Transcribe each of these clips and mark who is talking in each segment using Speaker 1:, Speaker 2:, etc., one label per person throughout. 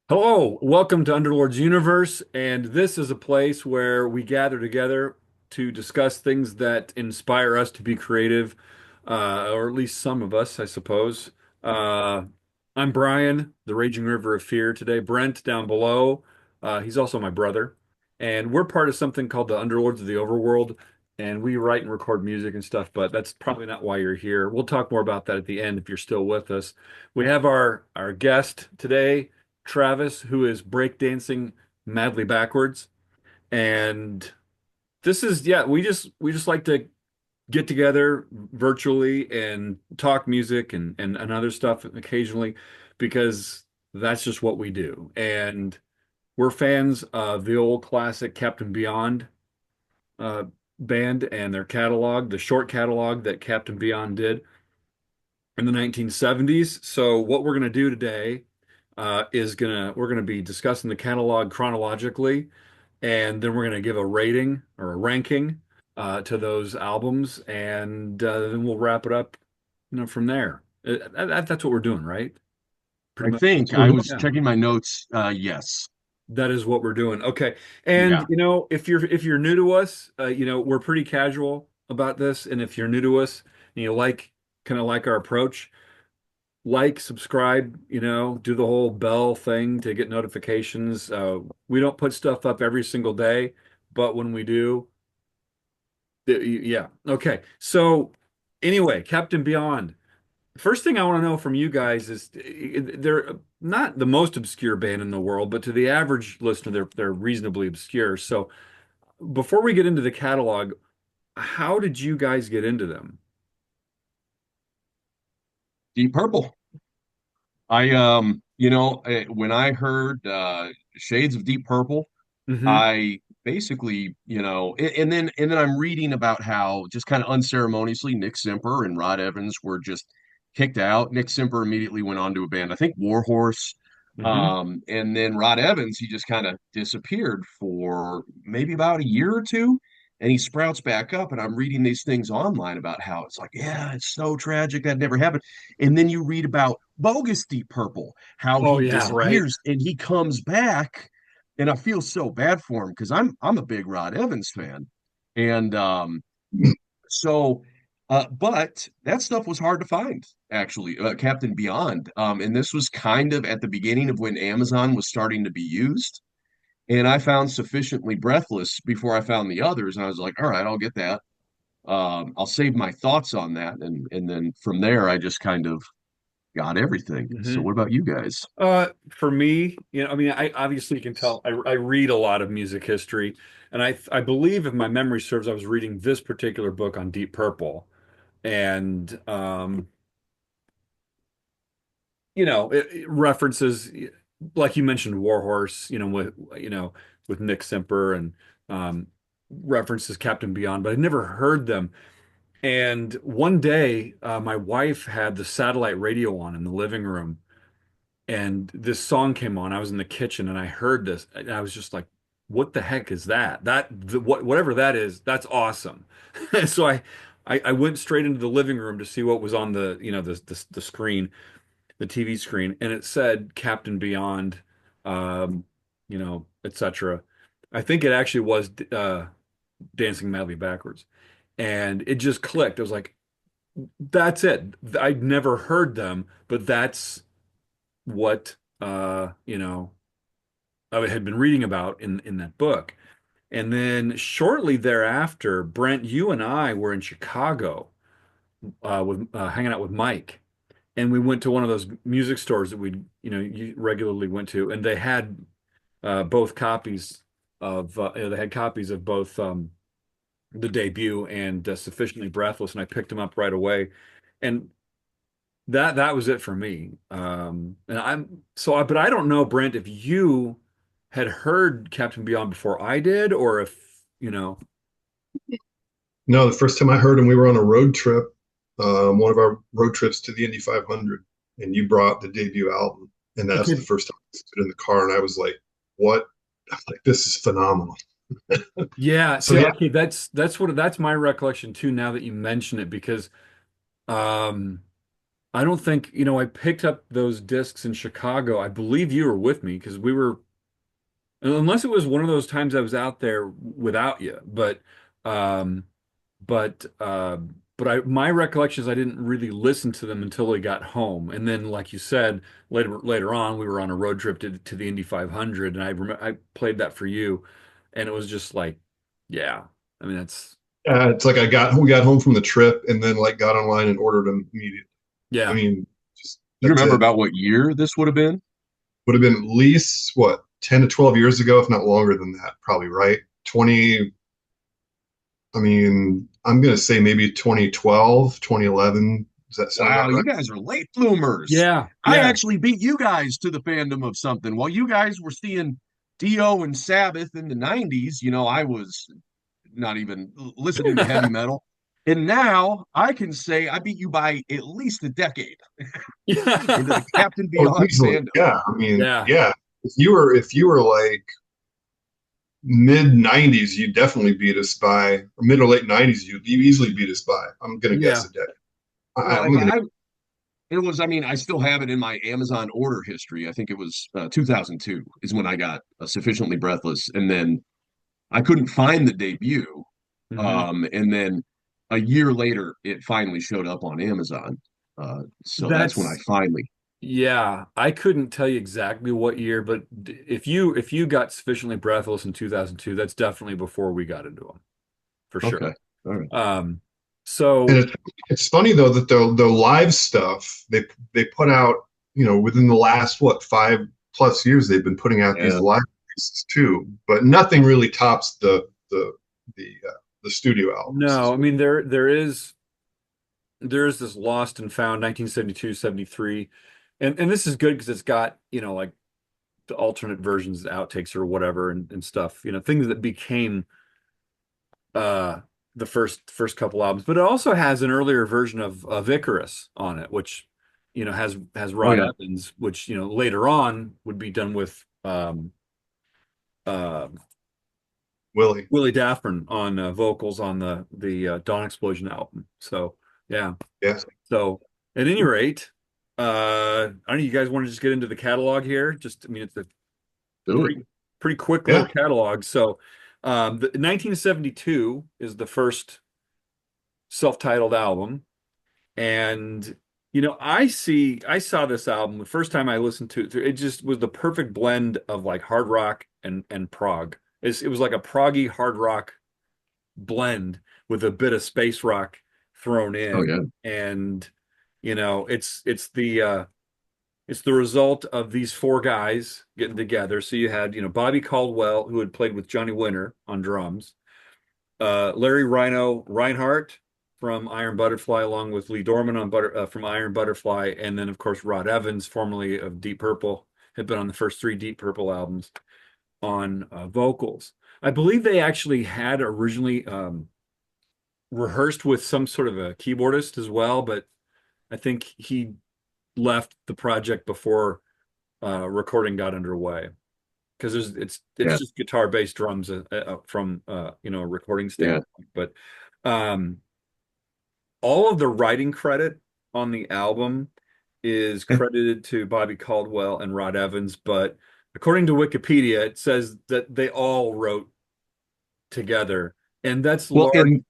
Speaker 1: Hello, welcome to Underlords Universe, and this is a place where we gather together to discuss things that inspire us to be creative, or at least some of us, I suppose. Uh, I'm Brian, the Raging River of Fear today. Brent down below, he's also my brother, and we're part of something called the Underlords of the Overworld, and we write and record music and stuff, but that's probably not why you're here. We'll talk more about that at the end if you're still with us. We have our guest today. Travis, who is breakdancing madly backwards. And this is, yeah, we just like to get together virtually and talk music and other stuff occasionally because that's just what we do. And we're fans of the old classic Captain Beyond uh, band and their catalog, the short catalog that Captain Beyond did in the 1970s. So what we're going to do today is we're gonna be discussing the catalog chronologically, and then we're gonna give a rating or a ranking to those albums, and then we'll wrap it up, from there. That's what we're doing, right? Pretty
Speaker 2: I
Speaker 1: much.
Speaker 2: think I was
Speaker 1: Yeah,
Speaker 2: checking my notes. Yes.
Speaker 1: that is what we're doing. Okay, and
Speaker 2: Yeah.
Speaker 1: if you're new to us, we're pretty casual about this, and if you're new to us and you like kind of like our approach, subscribe, do the whole bell thing to get notifications. We don't put stuff up every single day, but when we do, yeah. Okay. So anyway, Captain Beyond. First thing I want to know from you guys is they're not the most obscure band in the world, but to the average listener, they're reasonably obscure. So before we get into the catalog, how did you guys get into them?
Speaker 2: Deep Purple. When I heard Shades of Deep Purple,
Speaker 1: Hmm.
Speaker 2: I basically, and then I'm reading about how just kind of unceremoniously Nick Simper and Rod Evans were just kicked out. Nick Simper immediately went on to a band, I think Warhorse.
Speaker 1: Hmm.
Speaker 2: And then Rod Evans, he just kind of disappeared for maybe about a year or two. And he sprouts back up, and I'm reading these things online about how it's like, yeah, it's so tragic that never happened. And then you read about bogus Deep Purple, how
Speaker 1: Oh
Speaker 2: he
Speaker 1: yeah, right.
Speaker 2: disappears and he comes back, and I feel so bad for him because I'm a big Rod Evans fan, and so but that stuff was hard to find actually, Captain Beyond, and this was kind of at the beginning of when Amazon was starting to be used, and I found sufficiently Breathless before I found the others, and I was like, all right, I'll get that. I'll save my thoughts on that, and then from there I just kind of got everything. So
Speaker 1: Hmm.
Speaker 2: what about you guys?
Speaker 1: For me, I mean, I obviously you can tell I read a lot of music history, and I believe if my memory serves, I was reading this particular book on Deep Purple, and it references, like you mentioned, Warhorse, with Nick Simper, and um, references Captain Beyond, but I'd never heard them. And one day, my wife had the satellite radio on in the living room, and this song came on. I was in the kitchen and I heard this, and I was just like, "What the heck is that? Whatever that is, that's awesome." So I went straight into the living room to see what was on the screen, the TV screen, and it said Captain Beyond, etc. I think it actually was Dancing Madly Backwards, and it just clicked. I was like, "That's it." I'd never heard them, but that's what I had been reading about in that book. And then shortly thereafter, Brent, you and I were in Chicago with hanging out with Mike, and we went to one of those music stores that we you regularly went to, and they had both copies they had copies of both the debut and Sufficiently Breathless, and I picked them up right away. And that was it for me. And but I don't know, Brent, if you had heard Captain Beyond before I did, or if
Speaker 3: No, the first time I heard him, we were on a road trip, one of our road trips to the Indy 500, and you brought the debut album, and that's the
Speaker 1: okay,
Speaker 3: first time I stood in the car, and I was like, "What? I was like, this is phenomenal."
Speaker 1: yeah,
Speaker 3: So
Speaker 1: see,
Speaker 3: yeah,
Speaker 1: okay, that's my recollection too. Now that you mention it, because um, I don't think, I picked up those discs in Chicago. I believe you were with me because we were, unless it was one of those times I was out there without you. Um, but, uh, my recollection is I didn't really listen to them until we got home. And then, like you said, later on, we were on a road trip to the Indy 500, and I played that for you, and it was just like, yeah, I mean, that's,
Speaker 3: It's like we got home from the trip and then like got online and ordered them immediately. I
Speaker 1: yeah,
Speaker 3: mean, just
Speaker 2: You
Speaker 3: that's
Speaker 2: remember
Speaker 3: it.
Speaker 2: about what year this would have been?
Speaker 3: Would have been at least what 10 to 12 years ago, if not longer than that, probably, right? 20, I mean, I'm gonna say maybe 2012, 2011. Does that sound
Speaker 2: Wow,
Speaker 3: about
Speaker 2: you
Speaker 3: right?
Speaker 2: guys are late bloomers.
Speaker 1: yeah,
Speaker 2: I
Speaker 1: yeah.
Speaker 2: actually beat you guys to the fandom of something. While you guys were seeing Dio and Sabbath in the 90s, I was not even listening to heavy metal. And now I can say I beat you by at least a decade into the
Speaker 1: Yeah.
Speaker 2: Captain
Speaker 3: Oh,
Speaker 2: Beyond
Speaker 3: easily.
Speaker 2: fandom.
Speaker 3: Yeah. I mean,
Speaker 1: Yeah.
Speaker 3: yeah. If you were like mid 90s, you definitely beat us by, or mid or late 90s, you easily beat us by. I'm gonna guess
Speaker 1: Yeah.
Speaker 3: a decade.
Speaker 2: Well,
Speaker 3: I'm gonna.
Speaker 2: it was, I mean, I still have it in my Amazon order history. I think it was 2002 is when I got Sufficiently Breathless. And then I couldn't find the debut.
Speaker 1: Hmm.
Speaker 2: And then a year later, it finally showed up on Amazon. So that's when I
Speaker 1: That's
Speaker 2: finally,
Speaker 1: Yeah. I couldn't tell you exactly what year, but if you got sufficiently breathless in 2002, that's definitely before we got into them, for sure.
Speaker 2: okay. All right.
Speaker 1: Um,
Speaker 3: And
Speaker 1: so
Speaker 3: it's funny though that the live stuff they put out, within the last what 5+ years they've been putting out these
Speaker 2: Yeah.
Speaker 3: live releases too, but nothing really tops the studio albums
Speaker 1: no,
Speaker 3: as
Speaker 1: I
Speaker 3: well.
Speaker 1: mean there is this Lost and Found 1972, 73. And this is good because it's got, like the alternate versions, outtakes or whatever and stuff, things that became uh the first couple albums, but it also has an earlier version of Icarus on it, which has
Speaker 2: Oh,
Speaker 1: Rod
Speaker 2: yeah.
Speaker 1: Evans, which later on would be done with uh
Speaker 3: Willie.
Speaker 1: Willie Daffern on vocals on the Dawn Explosion album. So yeah.
Speaker 3: Yeah.
Speaker 1: So at any rate, I don't know, you guys want to just get into the catalog here? Just, I mean, it's a
Speaker 2: Do it.
Speaker 1: pretty quick little
Speaker 3: Yeah.
Speaker 1: catalog. So the 1972 is the first self-titled album. And I saw this album the first time I listened to it. It just was the perfect blend of like hard rock and prog. It was like a proggy hard rock blend with a bit of space rock thrown
Speaker 2: Oh,
Speaker 1: in.
Speaker 2: yeah.
Speaker 1: And it's the result of these four guys getting together. So you had, Bobby Caldwell, who had played with Johnny Winter on drums, Larry Rhino Reinhardt from Iron Butterfly, along with Lee Dorman from Iron Butterfly, and then of course Rod Evans, formerly of Deep Purple, had been on the first three Deep Purple albums on vocals. I believe they actually had originally rehearsed with some sort of a keyboardist as well, but I think he left the project before recording got underway because it's
Speaker 2: Yeah.
Speaker 1: just guitar bass drums from a recording
Speaker 2: Yeah.
Speaker 1: standpoint. But um, all of the writing credit on the album is credited to Bobby Caldwell and Rod Evans, but according to Wikipedia, it says that they all wrote together, and
Speaker 2: Well, and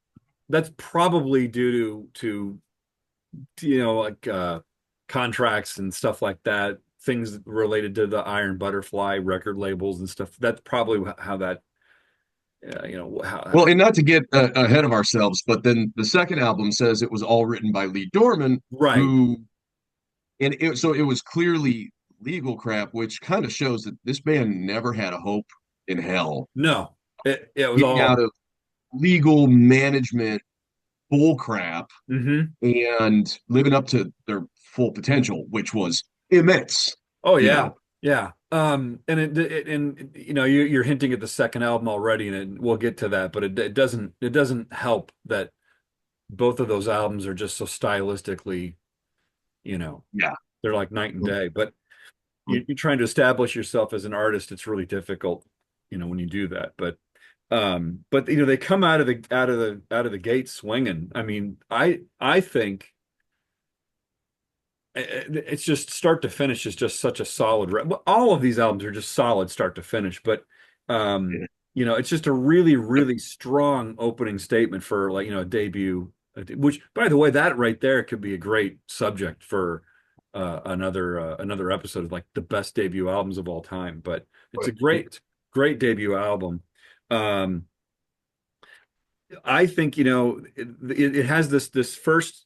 Speaker 1: that's probably due to like contracts and stuff like that, things related to the Iron Butterfly record labels and stuff. That's probably how that how.
Speaker 2: well, and not to get ahead of ourselves, but then the second album says it was all written by Lee Dorman,
Speaker 1: Right.
Speaker 2: who, so it was clearly legal crap, which kind of shows that this band never had a hope in hell
Speaker 1: No, it was
Speaker 2: getting out
Speaker 1: all.
Speaker 2: of legal management bull crap
Speaker 1: Hmm.
Speaker 2: and living up to their full potential, which was immense,
Speaker 1: Oh
Speaker 2: you
Speaker 1: yeah,
Speaker 2: know.
Speaker 1: yeah. And you're hinting at the second album already, and we'll get to that, but it doesn't help that both of those albums are just so stylistically, you know,
Speaker 2: Yeah.
Speaker 1: they're like night and day. But you're trying to establish yourself as an artist, it's really difficult, when you do that. But they come out of the gate swinging. I mean, I think it's just start to finish is just such a solid. Well, all of these albums are just solid start to finish, but um, it's just a really, really strong opening statement for like a debut. Which, by the way, that right there could be a great subject for another episode of like the best debut albums of all time. But it's a great debut album. Um, I think it has this first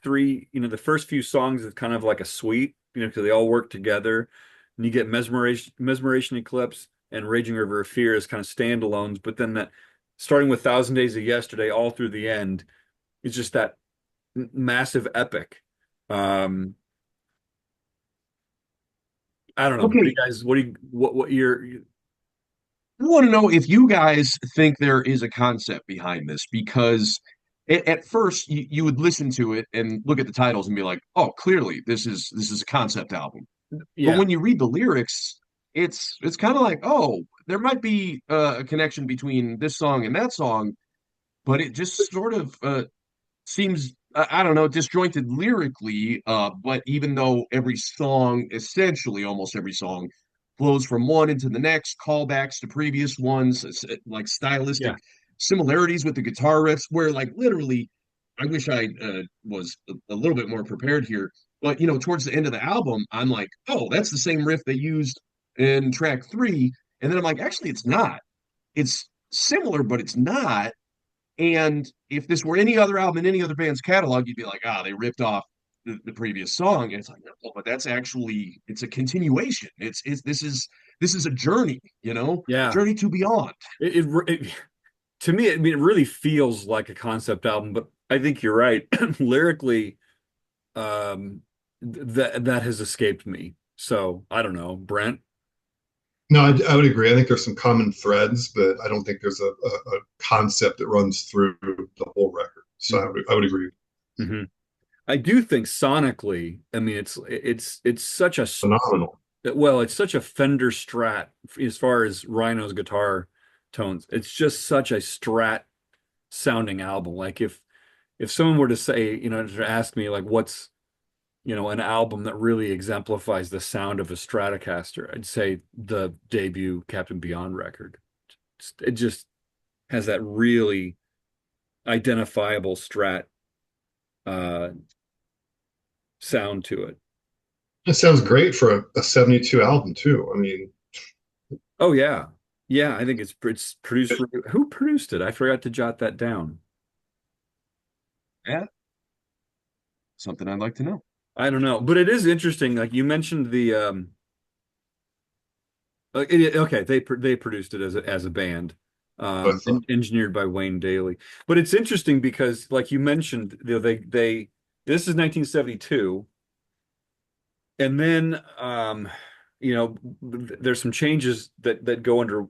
Speaker 1: three, the first few songs is kind of like a suite, because they all work together. And you get Mesmeration Eclipse and Raging River of Fear as kind of standalones, but then that starting with Thousand Days of Yesterday all through the end is just that massive epic. Um, I don't know. What do you
Speaker 2: Okay,
Speaker 1: guys, what your,
Speaker 2: I want to know if you guys think there is a concept behind this because at first you would listen to it and look at the titles and be like, oh, clearly this is a concept album. But
Speaker 1: yeah,
Speaker 2: when you read the lyrics, it's kind of like, oh, there might be a connection between this song and that song, but it just sort of seems I don't know disjointed lyrically. But even though every song, essentially almost every song, flows from one into the next, callbacks to previous ones, like stylistic
Speaker 1: yeah,
Speaker 2: similarities with the guitar riffs, where like literally, I wish I was a little bit more prepared here. But towards the end of the album, I'm like, oh, that's the same riff they used in track three, and then I'm like, actually, it's not. It's similar, but it's not. And if this were any other album in any other band's catalog, you'd be like, ah, they ripped off the previous song. And it's like, no, but that's actually it's a continuation. It's this is a journey,
Speaker 1: yeah.
Speaker 2: journey to beyond.
Speaker 1: It to me, I mean, it really feels like a concept album, but I think you're right. Lyrically, that has escaped me. So I don't know, Brent.
Speaker 3: No, I would agree. I think there's some common threads, but I don't think there's a concept that runs through the whole record. So I would agree.
Speaker 1: Hmm. I do think sonically, I mean, it's such a
Speaker 3: Phenomenal.
Speaker 1: it's such a Fender Strat as far as Rhino's guitar tones. It's just such a Strat sounding album. Like if someone were to say, to ask me like what's an album that really exemplifies the sound of a Stratocaster, I'd say the debut Captain Beyond record. It just has that really identifiable Strat uh, sound to it.
Speaker 3: It sounds great for a 72 album too. I mean,
Speaker 1: Oh yeah, yeah. I think it's produced for who produced it? I forgot to jot that down.
Speaker 2: Yeah, something I'd like to know.
Speaker 1: I don't know, but it is interesting. Like you mentioned the okay, they produced it as a band,
Speaker 3: but
Speaker 1: engineered by Wayne Daly. But it's interesting because, like you mentioned, they this is 1972, and then there's some changes that go under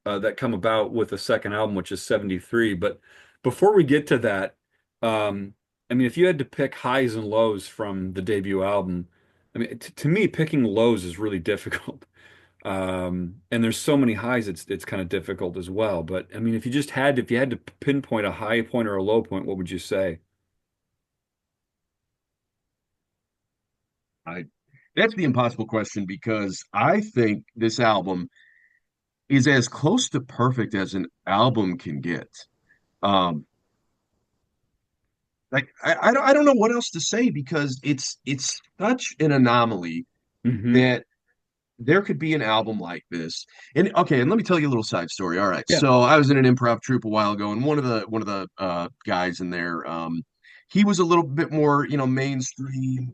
Speaker 1: that come about with the second album, which is 73. But before we get to that, I mean, if you had to pick highs and lows from the debut album, I mean, to me, picking lows is really difficult. And there's so many highs, it's kind of difficult as well. But I mean, if you had to pinpoint a high point or a low point, what would you say?
Speaker 2: I That's the impossible question because I think this album is as close to perfect as an album can get. Um, like I don't know what else to say because it's such an anomaly
Speaker 1: Hmm.
Speaker 2: that there could be an album like this. And okay, and let me tell you a little side story. All right.
Speaker 1: Yeah.
Speaker 2: So I was in an improv troupe a while ago, and one of the guys in there, he was a little bit more, mainstream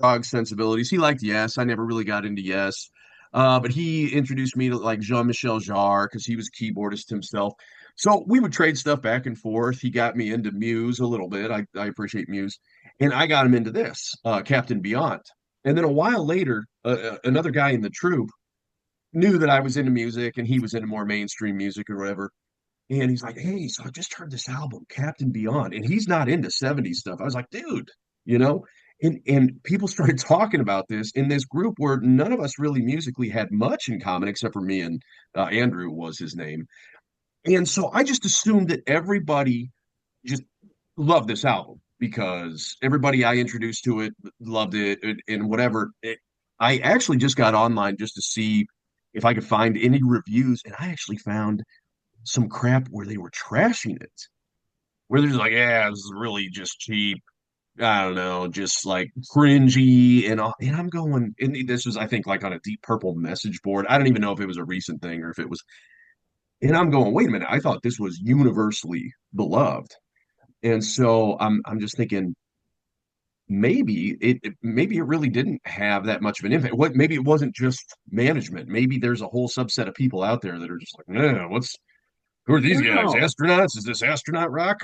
Speaker 2: dog sensibilities. He liked Yes. I never really got into Yes. But he introduced me to like Jean-Michel Jarre because he was a keyboardist himself. So we would trade stuff back and forth. He got me into Muse a little bit. I appreciate Muse. And I got him into this, Captain Beyond. And then a while later, another guy in the troupe knew that I was into music and he was into more mainstream music or whatever. And he's like, hey, so I just heard this album, Captain Beyond. And he's not into 70s stuff. I was like, dude, you know? And people started talking about this in this group where none of us really musically had much in common except for me and Andrew was his name. And so I just assumed that everybody just loved this album because everybody I introduced to it loved it and whatever. I actually just got online just to see if I could find any reviews, and I actually found some crap where they were trashing it, where they're just like, yeah, this is really just cheap. I don't know, just like cringy and all. And I'm going, and this was, I think, like on a Deep Purple message board. I don't even know if it was a recent thing or if it was. And I'm going, wait a minute, I thought this was universally beloved. And so I'm just thinking maybe it really didn't have that much of an impact. What maybe it wasn't just management. Maybe there's a whole subset of people out there that are just like, no, who are
Speaker 1: I
Speaker 2: these
Speaker 1: don't
Speaker 2: guys?
Speaker 1: know.
Speaker 2: Astronauts? Is this astronaut rock?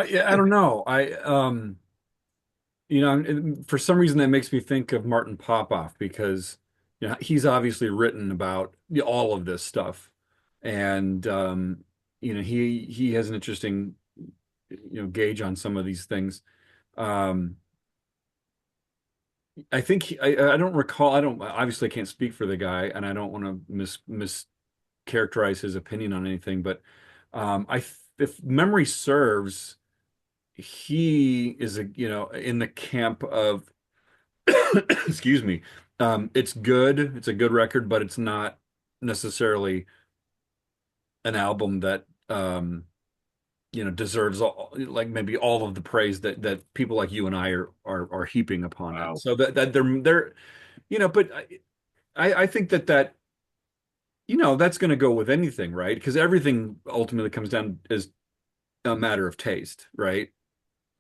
Speaker 1: Yeah, I don't know. For some reason that makes me think of Martin Popoff because he's obviously written about all of this stuff, and he has an interesting gauge on some of these things. Um, I think I don't recall. I don't obviously I can't speak for the guy, and I don't want to mischaracterize his opinion on anything. But if memory serves, he is in the camp of excuse me. It's good. It's a good record, but it's not necessarily an album that deserves like maybe all of the praise that people like you and I are heaping upon it.
Speaker 2: Wow.
Speaker 1: So that they're but I think that that's going to go with anything, right? Because everything ultimately comes down as a matter of taste, right?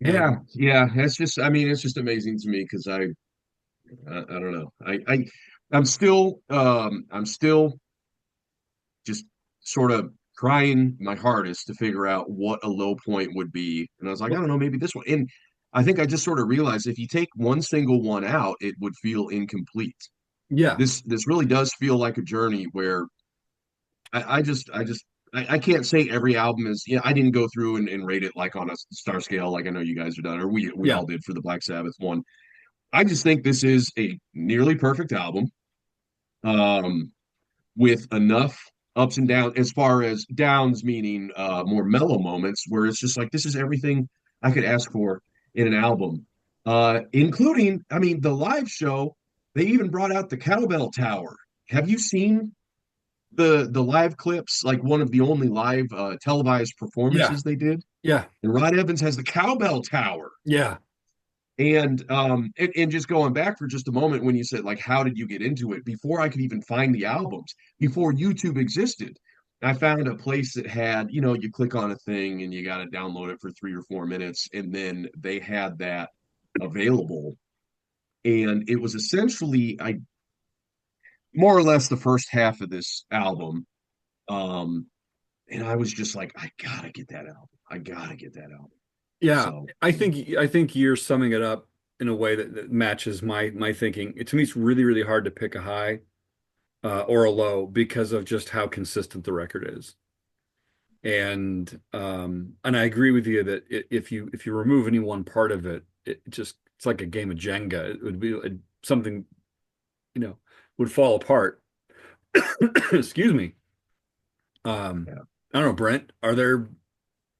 Speaker 2: Yeah,
Speaker 1: And
Speaker 2: yeah. It's just, I mean, it's just amazing to me because I don't know. I'm still just sort of trying my hardest to figure out what a low point would be. And I was like, I don't know, maybe this one. And I think I just sort of realized if you take one single one out, it would feel incomplete.
Speaker 1: yeah,
Speaker 2: This really does feel like a journey where I can't say every album is, I didn't go through and rate it like on a star scale like I know you guys are done, or we
Speaker 1: yeah,
Speaker 2: all did for the Black Sabbath one. I just think this is a nearly perfect album. Um, with enough ups and downs, as far as downs meaning more mellow moments, where it's just like this is everything I could ask for in an album, including, I mean, the live show. They even brought out the Cowbell Tower. Have you seen the live clips? Like one of the only live televised
Speaker 1: yeah,
Speaker 2: performances they did.
Speaker 1: yeah,
Speaker 2: And Rod Evans has the Cowbell Tower.
Speaker 1: yeah,
Speaker 2: And just going back for just a moment when you said like how did you get into it before I could even find the albums, before YouTube existed, I found a place that had, you click on a thing and you got to download it for 3 or 4 minutes, and then they had that available. And it was essentially, I more or less the first half of this album. um and I was just like, I gotta get that album, I gotta get that album.
Speaker 1: yeah.
Speaker 2: So
Speaker 1: I think you're summing it up in a way that matches my thinking. To me, it's really, really hard to pick a high or a low because of just how consistent the record is. And I agree with you that if you remove any one part of it, it's like a game of Jenga. It would be something, you know, would fall apart. Excuse me.
Speaker 2: yeah.
Speaker 1: I don't know, Brent, are there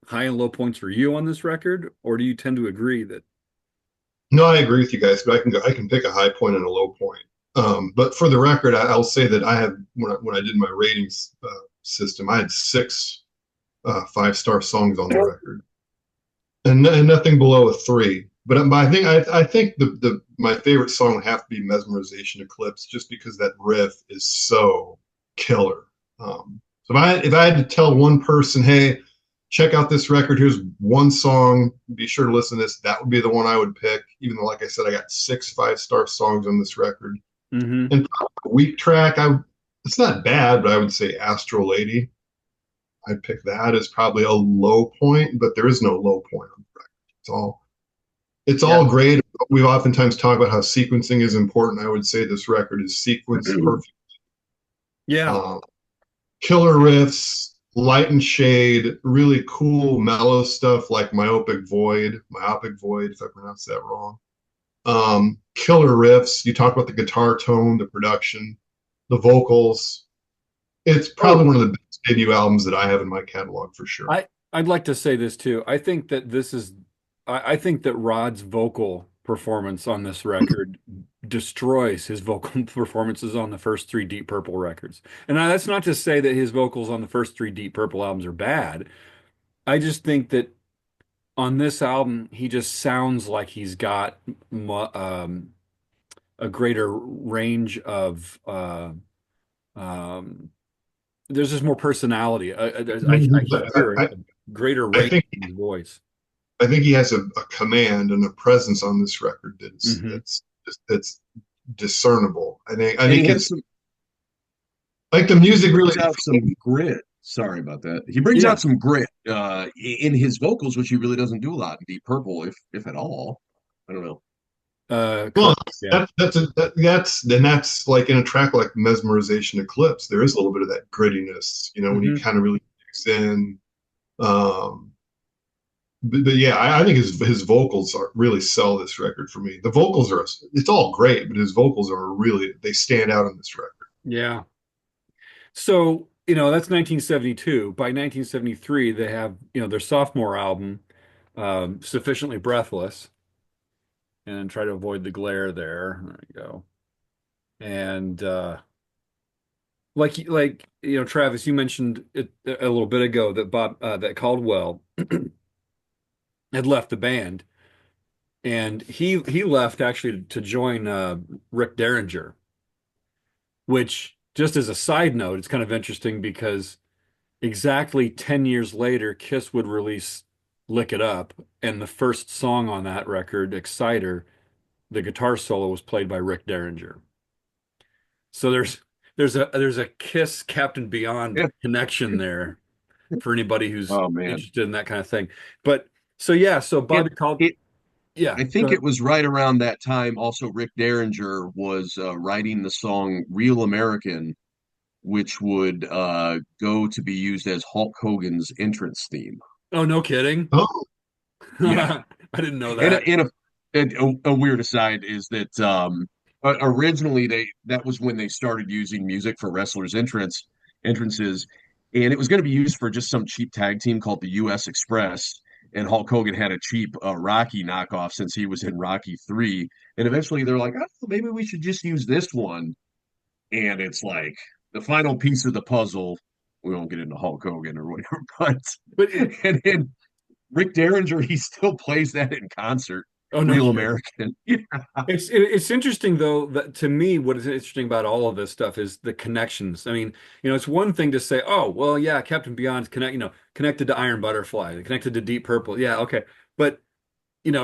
Speaker 1: high and low points for you on this record, or do you tend to agree that?
Speaker 3: No, I agree with you guys, but I can pick a high point and a low point. But for the record, I'll say that I have when I did my ratings system, I had six 5-star songs on the record, and nothing below a three. But I think the my favorite song would have to be Mesmerization Eclipse, just because that riff is so killer. So if I had to tell one person, hey, check out this record, here's one song, be sure to listen to this, that would be the one I would pick. Even though, like I said, I got six 5-star songs on this record.
Speaker 1: Hmm.
Speaker 3: And a weak track, it's not bad, but I would say Astro Lady. I'd pick that as probably a low point, but there is no low point on the record. It's all
Speaker 2: Yeah.
Speaker 3: great. We've oftentimes talked about how sequencing is important. I would say this record is sequenced perfect.
Speaker 1: Yeah.
Speaker 3: Uh, Killer riffs, light and shade, really cool mellow stuff like Myopic Void, if I pronounced that wrong. Killer riffs. You talk about the guitar tone, the production, the vocals. It's probably
Speaker 2: Oh,
Speaker 3: one of the best debut albums that I have in my catalog for sure.
Speaker 1: I'd like to say this too. I think that this is I think that Rod's vocal performance on this record destroys his vocal performances on the first three Deep Purple records. And that's not to say that his vocals on the first three Deep Purple albums are bad. I just think that on this album, he just sounds like he's got a greater range of um, there's just more personality. I hear
Speaker 3: I,
Speaker 1: a greater
Speaker 3: I
Speaker 1: range
Speaker 3: think
Speaker 1: in his voice.
Speaker 3: I think he has a command and a presence on this record
Speaker 1: Hmm.
Speaker 3: that's discernible. I
Speaker 2: And he
Speaker 3: think
Speaker 2: has
Speaker 3: it's
Speaker 2: some,
Speaker 3: like the
Speaker 2: he
Speaker 3: music really.
Speaker 2: brings out some grit. Sorry about that. He brings
Speaker 1: Yeah.
Speaker 2: out some grit in his vocals, which he really doesn't do a lot in Deep Purple, if at all. I don't know.
Speaker 3: Well,
Speaker 1: Correct. Yeah.
Speaker 3: that's like in a track like Mesmerization Eclipse, there is a little bit of that grittiness, when he
Speaker 1: Hmm.
Speaker 3: kind of really digs in. Um, but yeah, I think his vocals are really sell this record for me. The vocals are it's all great, but his vocals are really they stand out on this record.
Speaker 1: Yeah. So, that's 1972. By 1973, they have, their sophomore album, Sufficiently Breathless, and try to avoid the glare there. There you go. And Travis, you mentioned it a little bit ago that that Caldwell had left the band, and he left actually to join Rick Derringer, which just as a side note, it's kind of interesting because exactly 10 years later, Kiss would release Lick It Up, and the first song on that record, Exciter, the guitar solo was played by Rick Derringer. So there's a Kiss Captain Beyond
Speaker 2: Yeah.
Speaker 1: connection there for anybody who's
Speaker 2: Oh man.
Speaker 1: interested in that kind of thing. But so yeah, so
Speaker 2: It
Speaker 1: Bobby called,
Speaker 2: it
Speaker 1: yeah,
Speaker 2: I
Speaker 1: go
Speaker 2: think
Speaker 1: ahead.
Speaker 2: it was right around that time also Rick Derringer was writing the song Real American, which would go to be used as Hulk Hogan's entrance theme.
Speaker 1: Oh, no kidding.
Speaker 3: Oh,
Speaker 2: Yeah.
Speaker 1: I didn't know
Speaker 2: And
Speaker 1: that.
Speaker 2: a weird aside is that originally that was when they started using music for wrestlers' entrances, and it was going to be used for just some cheap tag team called the U.S. Express. And Hulk Hogan had a cheap Rocky knockoff since he was in Rocky 3. And eventually they're like, oh, maybe we should just use this one. And it's like the final piece of the puzzle. We won't get into Hulk Hogan or whatever, but
Speaker 1: But
Speaker 2: and then Rick Derringer, he still plays that in concert.
Speaker 1: oh, no
Speaker 2: Real
Speaker 1: kidding.
Speaker 2: American. Yeah.
Speaker 1: It's interesting though that to me what is interesting about all of this stuff is the connections. I mean, it's one thing to say, oh, well, yeah, Captain Beyond's connected to Iron Butterfly, connected to Deep Purple. Yeah, okay. But,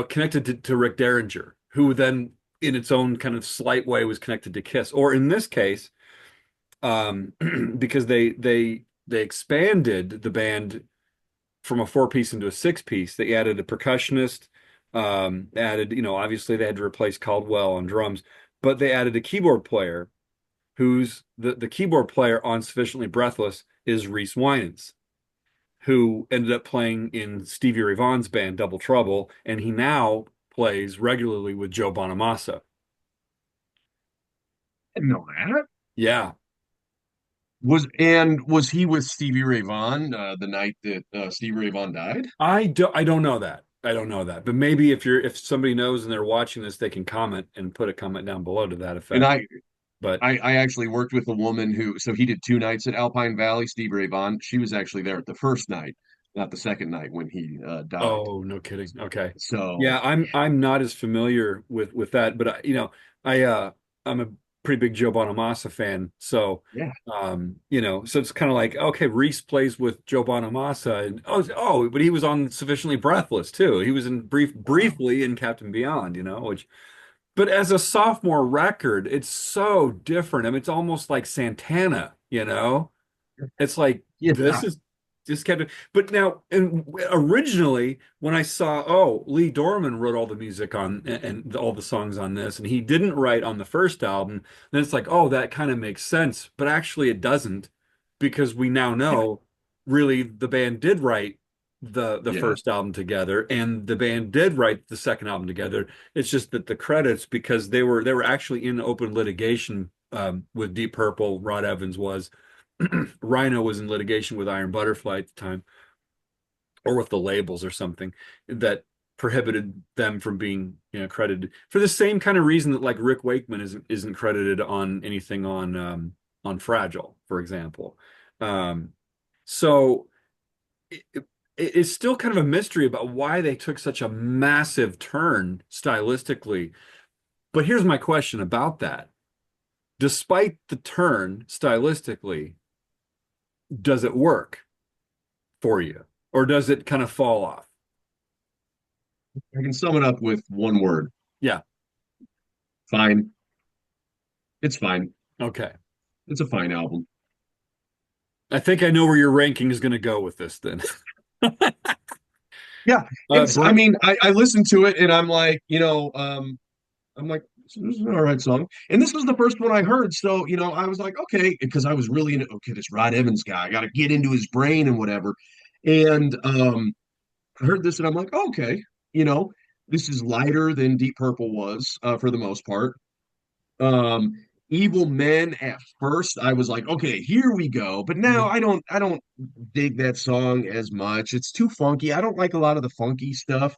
Speaker 1: connected to Rick Derringer, who then in its own kind of slight way was connected to Kiss. Or in this case, um, because they expanded the band from a four-piece into a six-piece. They added a percussionist, added, obviously they had to replace Caldwell on drums, but they added a keyboard player who's the keyboard player on Sufficiently Breathless is Reese Winans, who ended up playing in Stevie Ray Vaughan's band Double Trouble, and he now plays regularly with Joe Bonamassa.
Speaker 2: I didn't know that.
Speaker 1: Yeah.
Speaker 2: Was he with Stevie Ray Vaughan the night that Stevie Ray Vaughan died?
Speaker 1: I don't know that. I don't know that. But maybe if somebody knows and they're watching this, they can comment and put a comment down below to that
Speaker 2: And
Speaker 1: effect. But
Speaker 2: I actually worked with a woman who, so he did 2 nights at Alpine Valley, Stevie Ray Vaughan. She was actually there at the first night, not the second night when he died.
Speaker 1: oh, no kidding. Okay.
Speaker 2: So
Speaker 1: Yeah, I'm not as familiar with that, but I I'm a pretty big Joe Bonamassa fan. So
Speaker 2: yeah,
Speaker 1: so it's kind of like, okay, Reese plays with Joe Bonamassa and but he was on Sufficiently Breathless too. He was in
Speaker 2: wow,
Speaker 1: briefly in Captain Beyond, which but as a sophomore record, it's so different. I mean, it's almost like Santana. It's like this
Speaker 2: yeah,
Speaker 1: is just kept it. But now, and originally, when I saw, oh, Lee Dorman wrote all the music on and all the songs on this, and he didn't write on the first album, then it's like, oh, that kind of makes sense. But actually, it doesn't because we now know really the band did write the
Speaker 2: yeah,
Speaker 1: first album together, and the band did write the second album together. It's just that the credits, because they were actually in open litigation with Deep Purple, Rod Evans was. Rhino was in litigation with Iron Butterfly at the time, or with the labels or something, that prohibited them from being, credited for the same kind of reason that like Rick Wakeman isn't credited on anything on Fragile, for example. Um, so it's still kind of a mystery about why they took such a massive turn stylistically. But here's my question about that. Despite the turn stylistically, does it work for you? Or does it kind of fall off?
Speaker 2: I can sum it up with one word.
Speaker 1: Yeah.
Speaker 2: Fine. It's fine.
Speaker 1: Okay.
Speaker 2: It's a fine album.
Speaker 1: I think I know where your ranking is going to go with this then.
Speaker 2: Yeah, I
Speaker 1: Brent,
Speaker 2: mean, I listened to it and I'm like, I'm like, this is an all right song. And this was the first one I heard. So, I was like, okay, because I was really into, okay, this Rod Evans guy, I got to get into his brain and whatever. And I heard this and I'm like, oh, okay, you know, this is lighter than Deep Purple was for the most part. Um, Evil Men at first, I was like, okay, here we go. But now I don't dig that song as much. It's too funky. I don't like a lot of the funky stuff.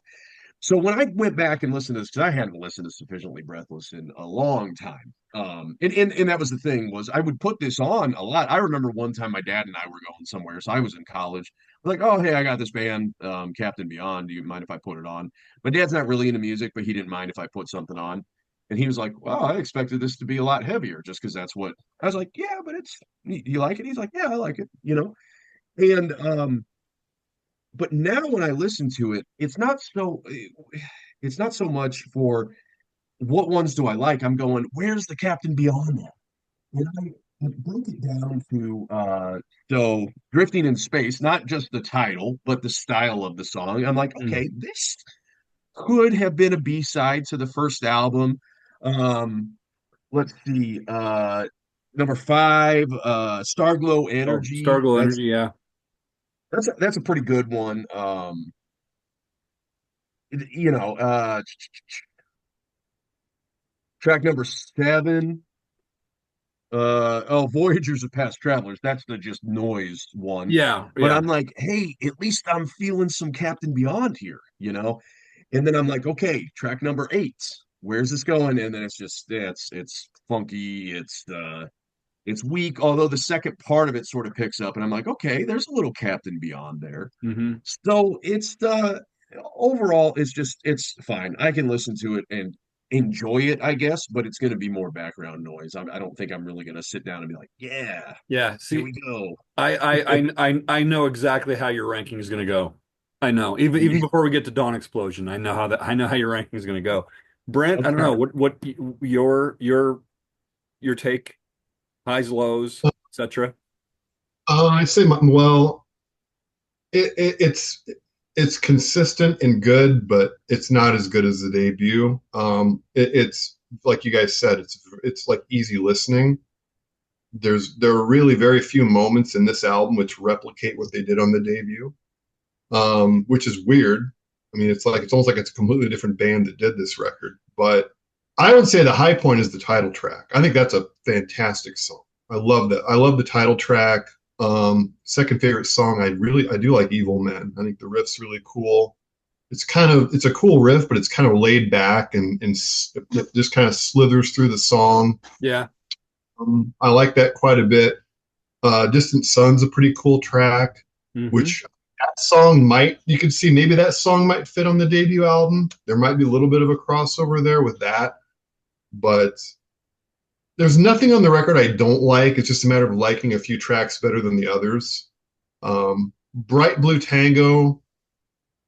Speaker 2: So when I went back and listened to this, because I hadn't listened to Sufficiently Breathless in a long time. And that was the thing was I would put this on a lot. I remember one time my dad and I were going somewhere, so I was in college. Like, oh hey, I got this band, Captain Beyond. Do you mind if I put it on? My dad's not really into music, but he didn't mind if I put something on. And he was like, "Well, I expected this to be a lot heavier, just because that's what." I was like, "Yeah, but it's you like it." He's like, "Yeah, I like it." And but now when I listen to it, it's not so much for what ones do I like. I'm going, where's the Captain Beyond that? And I broke it down to so drifting in space, not just the title, but the style of the song. I'm like,
Speaker 1: mm,
Speaker 2: okay, this could have been a B-side to the first album. Um, let's see, number five, Starglow
Speaker 1: oh,
Speaker 2: Energy.
Speaker 1: Starglow
Speaker 2: That's
Speaker 1: Energy, yeah.
Speaker 2: that's a pretty good one. You know, track number seven. Oh, Voyagers of Past Travelers. That's the just noise one.
Speaker 1: Yeah,
Speaker 2: But
Speaker 1: yeah.
Speaker 2: I'm like, hey, at least I'm feeling some Captain Beyond here. And then I'm like, okay, track number eight. Where's this going? And then it's just it's funky. It's weak. Although the second part of it sort of picks up, and I'm like, okay, there's a little Captain Beyond there.
Speaker 1: Hmm.
Speaker 2: So it's overall, it's fine. I can listen to it and enjoy it, I guess, but it's going to be more background noise. I don't think I'm really going to sit down and be like, yeah,
Speaker 1: Yeah.
Speaker 2: here
Speaker 1: See,
Speaker 2: we go.
Speaker 1: I know exactly how your ranking is going to go. I know. Even
Speaker 2: Yeah,
Speaker 1: before we get to Dawn Explosion, I know how your ranking is going to go. Brent, I don't know
Speaker 2: okay.
Speaker 1: your take, highs, lows, etc.
Speaker 3: I say, well, it, it, it's it's consistent and good, but it's not as good as the debut. It's like you guys said, it's like easy listening. There are really very few moments in this album which replicate what they did on the debut, which is weird. I mean, it's almost like it's a completely different band that did this record. But I would say the high point is the title track. I think that's a fantastic song. I love that. I love the title track. Second favorite song, I do like Evil Men. I think the riff's really cool. It's a cool riff, but it's kind of laid back and it just kind of slithers through the song.
Speaker 1: Yeah.
Speaker 3: I like that quite a bit. Distant Sun's a pretty cool track,
Speaker 1: Hmm.
Speaker 3: which that song might, you could see maybe that song might fit on the debut album. There might be a little bit of a crossover there with that, but there's nothing on the record I don't like. It's just a matter of liking a few tracks better than the others. Bright Blue Tango,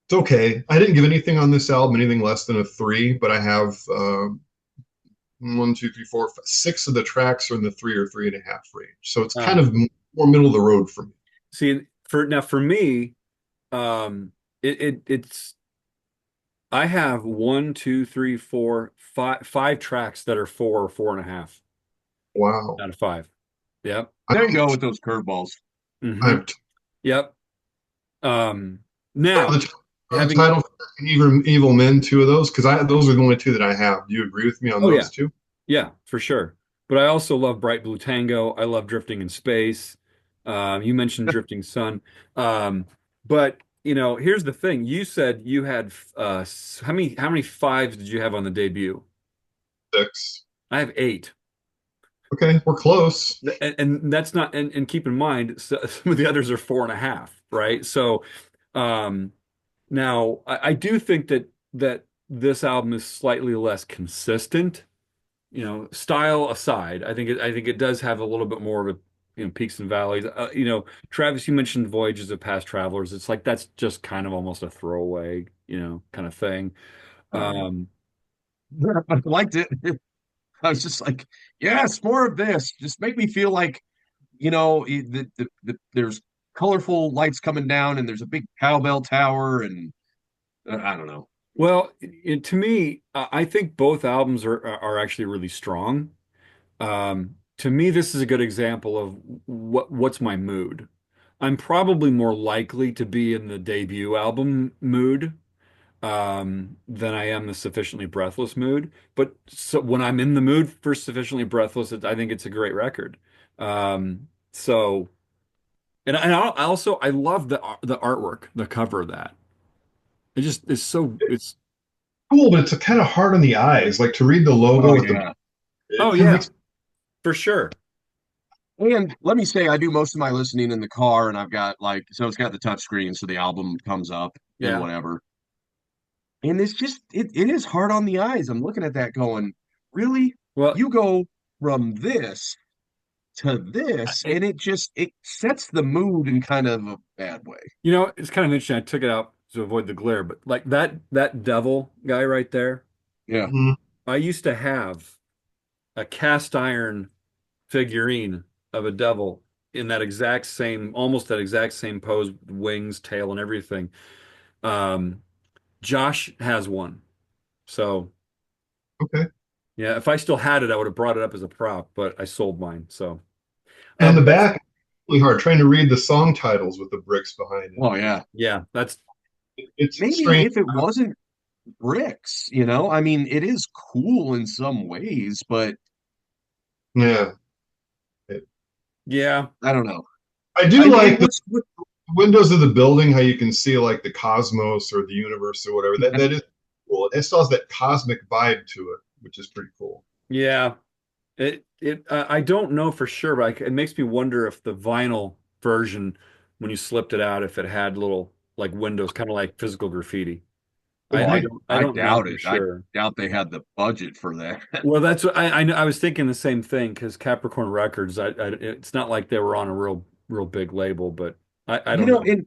Speaker 3: it's okay. I didn't give anything on this album anything less than a three, but I have one, two, three, four, five, six of the tracks are in the three or three and a half range. So it's kind
Speaker 1: Oh.
Speaker 3: of more middle of the road for me.
Speaker 1: See, for me, um, it's I have one, two, three, four, five tracks that are four or four and a half
Speaker 3: Wow.
Speaker 1: out of five. Yep.
Speaker 3: I
Speaker 2: There you
Speaker 3: have,
Speaker 2: go with those curveballs.
Speaker 3: I
Speaker 1: Hmm.
Speaker 3: have
Speaker 1: Yep. Now
Speaker 3: the, the
Speaker 1: having
Speaker 3: title and even Evil Men, two of those, because I those are the only two that I have. Do you agree with me on
Speaker 1: oh yeah,
Speaker 3: those two?
Speaker 1: yeah, for sure. But I also love Bright Blue Tango. I love Drifting in Space. You mentioned Drifting Sun. Um, but here's the thing. You said you had how many fives did you have on the debut?
Speaker 3: 6.
Speaker 1: I have eight.
Speaker 3: Okay, we're close.
Speaker 1: And that's not and keep in mind some of the others are four and a half, right? So um now I do think that this album is slightly less consistent, style aside. I think it does have a little bit more of a peaks and valleys. Travis, you mentioned Voyages of Past Travelers. It's like that's just kind of almost a throwaway, kind of thing.
Speaker 2: Um,
Speaker 1: Um
Speaker 2: I liked it. I was just like, yes, more of this. Just make me feel like, there's colorful lights coming down and there's a big cowbell tower and I don't know.
Speaker 1: well, to me, I think both albums are actually really strong. To me, this is a good example of what's my mood. I'm probably more likely to be in the debut album mood than I am the Sufficiently Breathless mood. But so when I'm in the mood for Sufficiently Breathless, I think it's a great record. So I also I love the artwork, the cover of that. It just is so it's
Speaker 3: Cool, but it's kind of hard on the eyes. Like to read the logo
Speaker 2: Oh
Speaker 3: with the,
Speaker 2: yeah.
Speaker 3: it
Speaker 1: oh
Speaker 3: kind of
Speaker 1: yeah,
Speaker 3: makes.
Speaker 1: for sure.
Speaker 2: And let me say, I do most of my listening in the car, and I've got like, so it's got the touch screen, so the album comes up and
Speaker 1: Yeah.
Speaker 2: whatever. And it's just, it is hard on the eyes. I'm looking at that going, really?
Speaker 1: Well,
Speaker 2: You go from this to this,
Speaker 1: it,
Speaker 2: and it sets the mood in kind of a bad way.
Speaker 1: it's kind of interesting. I took it out to avoid the glare, but like that devil guy right there,
Speaker 2: Yeah.
Speaker 3: Mhm.
Speaker 1: I used to have a cast iron figurine of a devil in that exact same, almost that exact same pose, with wings, tail, and everything. Um, Josh has one. So
Speaker 3: Okay.
Speaker 1: yeah, if I still had it, I would have brought it up as a prop, but I sold mine. So,
Speaker 3: And the
Speaker 1: but that's
Speaker 3: back, really hard trying to read the song titles with the bricks behind it.
Speaker 2: Oh yeah.
Speaker 1: yeah, that's
Speaker 3: It's
Speaker 2: Maybe
Speaker 3: strange.
Speaker 2: if it wasn't bricks, I mean, it is cool in some ways, but
Speaker 3: Yeah. It-
Speaker 1: yeah.
Speaker 2: I don't know.
Speaker 3: I
Speaker 2: I
Speaker 3: do
Speaker 2: mean,
Speaker 3: like the windows of the building, how you can see like the cosmos or the universe or whatever. That is cool. It still has that cosmic vibe to it, which is pretty cool.
Speaker 1: Yeah. I don't know for sure, but it makes me wonder if the vinyl version, when you slipped it out, if it had little like windows, kind of like physical graffiti.
Speaker 2: oh,
Speaker 1: I
Speaker 2: I
Speaker 1: don't know
Speaker 2: doubt
Speaker 1: for
Speaker 2: it. I
Speaker 1: sure.
Speaker 2: doubt they had the budget for that.
Speaker 1: Well, that's what I was thinking the same thing because Capricorn Records, it's not like they were on a real big label, but I don't know.
Speaker 2: And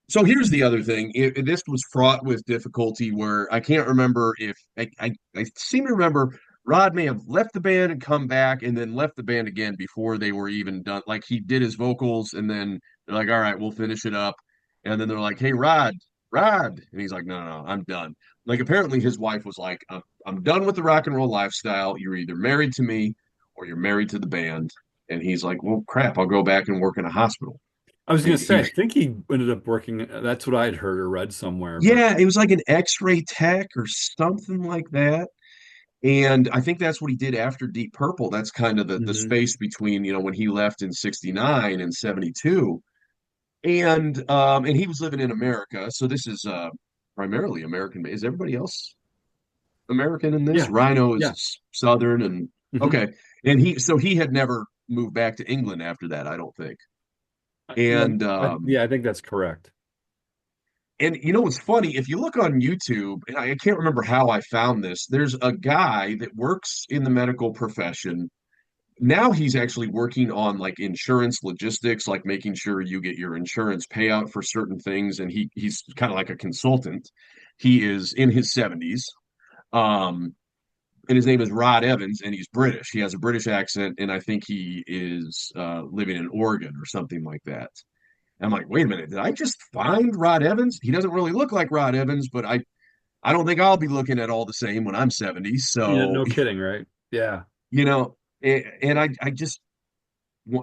Speaker 2: so here's the other thing. This was fraught with difficulty where I can't remember if I seem to remember Rod may have left the band and come back and then left the band again before they were even done. Like he did his vocals and then they're like, all right, we'll finish it up. And then they're like, hey, Rod. And he's like, no, I'm done. Like apparently his wife was like, I'm done with the rock and roll lifestyle. You're either married to me or you're married to the band. And he's like, well, crap, I'll go back and work in a hospital.
Speaker 1: I was gonna
Speaker 2: And
Speaker 1: say,
Speaker 2: he
Speaker 1: I think he ended up working. That's what I had heard or read somewhere, but
Speaker 2: Yeah, it was like an X-ray tech or something like that. And I think that's what he did after Deep Purple. That's kind of the
Speaker 1: mhm.
Speaker 2: space between, when he left in 69 and 72. And he was living in America. So this is primarily American. Is everybody else American in this?
Speaker 1: Yeah,
Speaker 2: Rhino
Speaker 1: yeah.
Speaker 2: is Southern and
Speaker 1: Hmm.
Speaker 2: okay. And he had never moved back to England after that, I don't think.
Speaker 1: Well,
Speaker 2: And
Speaker 1: yeah, I think that's correct.
Speaker 2: And what's funny, if you look on YouTube, and I can't remember how I found this, there's a guy that works in the medical profession. Now he's actually working on like insurance logistics, like making sure you get your insurance payout for certain things. And he's kind of like a consultant. He is in his 70s. Um, and his name is Rod Evans, and he's British. He has a British accent, and I think he is living in Oregon or something like that. I'm like, wait a minute, did I just find Rod Evans? He doesn't really look like Rod Evans, but I don't think I'll be looking at all the same when I'm 70.
Speaker 1: Yeah,
Speaker 2: So,
Speaker 1: no kidding, right? Yeah.
Speaker 2: and I just